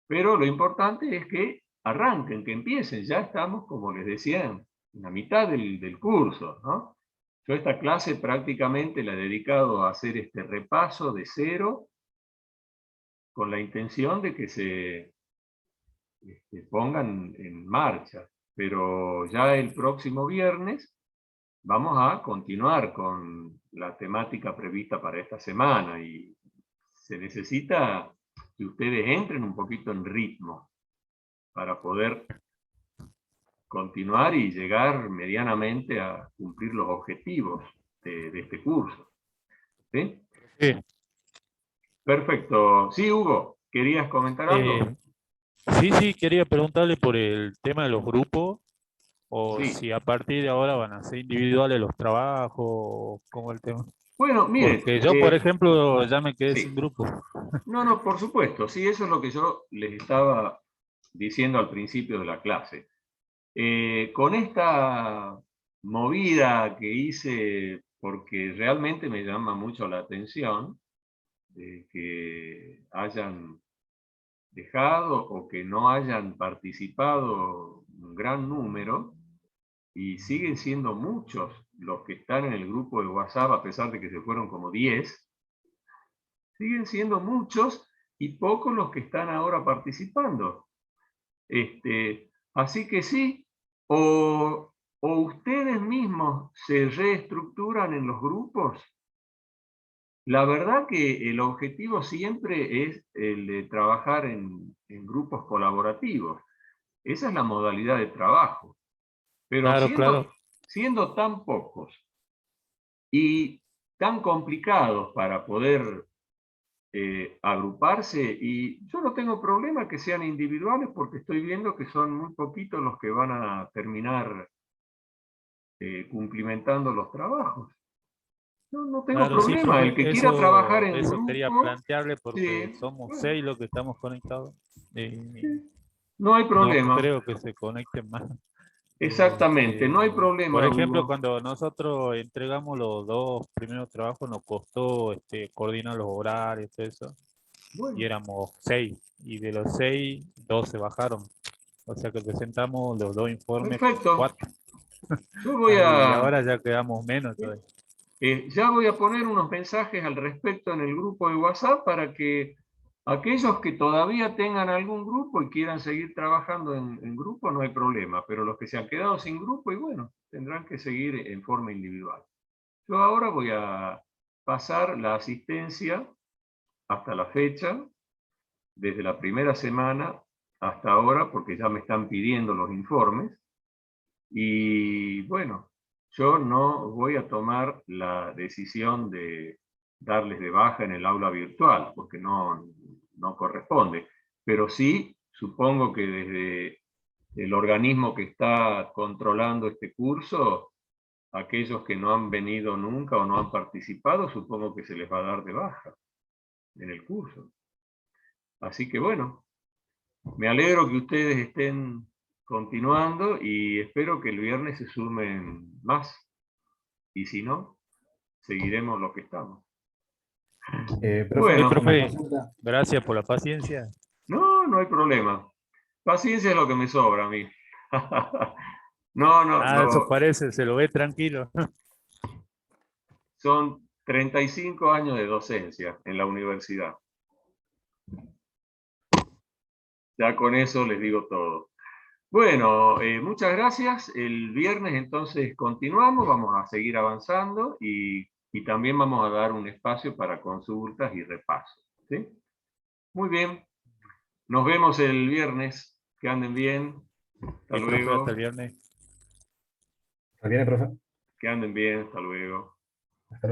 Pero lo importante es que arranquen, que empiecen. Ya estamos, como les decía, en la mitad del curso, ¿no? Yo esta clase prácticamente la he dedicado a hacer este repaso de cero, con la intención de que se pongan en marcha. Pero ya el próximo viernes vamos a continuar con la temática prevista para esta semana y se necesita que ustedes entren un poquito en ritmo para poder continuar y llegar medianamente a cumplir los objetivos de este curso. ¿Sí? Sí. Perfecto. Sí, Hugo, ¿querías comentar algo? Sí, quería preguntarle por el tema de los grupos. O Sí. si a partir de ahora van a ser individuales los trabajos, o ¿cómo el tema? Bueno, miren. Porque yo, por ejemplo, ya me quedé Sí. sin grupo. No, por supuesto. Sí, eso es lo que yo les estaba diciendo al principio de la clase. Con esta movida que hice, porque realmente me llama mucho la atención, que hayan dejado o que no hayan participado un gran número, y siguen siendo muchos los que están en el grupo de WhatsApp, a pesar de que se fueron como 10, siguen siendo muchos y pocos los que están ahora participando. Así que sí, o ustedes mismos se reestructuran en los grupos. La verdad que el objetivo siempre es el de trabajar en grupos colaborativos. Esa es la modalidad de trabajo. Pero Claro. siendo tan pocos y tan complicados para poder agruparse, y yo no tengo problema que sean individuales porque estoy viendo que son muy poquitos los que van a terminar cumplimentando los trabajos. No tengo Claro, sí, problema. El profe, que quiera trabajar en eso quería grupo, plantearle porque sí, somos bueno, 6 los que estamos conectados. sí, no hay No problema. creo que se conecten más. Exactamente, no hay Por problema, ejemplo, Hugo. cuando nosotros entregamos los 2 primeros trabajos, nos costó coordinar los horarios, todo eso. Bueno, Y éramos 6. Y de los 6, 2 se bajaron. O sea que presentamos los 2 informes con perfecto. 4. Yo voy Y a, ahora ya quedamos menos todavía. ya voy a poner unos mensajes al respecto en el grupo de WhatsApp para que aquellos que todavía tengan algún grupo y quieran seguir trabajando en grupo, no hay problema, pero los que se han quedado sin grupo, y bueno, tendrán que seguir en forma individual. Yo ahora voy a pasar la asistencia hasta la fecha, desde la primera semana hasta ahora, porque ya me están pidiendo los informes, y bueno, yo no voy a tomar la decisión de darles de baja en el aula virtual, porque no corresponde. Pero sí, supongo que desde el organismo que está controlando este curso, aquellos que no han venido nunca o no han participado, supongo que se les va a dar de baja en el curso. Así que bueno, me alegro que ustedes estén continuando y espero que el viernes se sumen más. Y si no, seguiremos lo que estamos. Profe, Bueno, una Profe, consulta. gracias por la paciencia. no hay problema. Paciencia es lo que me sobra a mí. Eso No. parece, se lo ve tranquilo. Son 35 años de docencia en la universidad. Ya con eso les digo todo. Bueno, muchas gracias. El viernes entonces continuamos, vamos a seguir avanzando y también vamos a dar un espacio para consultas y repasos. ¿Sí? Muy bien. Nos vemos el viernes. Que anden bien. Hasta Y profe, luego. hasta el viernes. ¿Viene, profe? Que anden bien. Hasta luego. Hasta luego.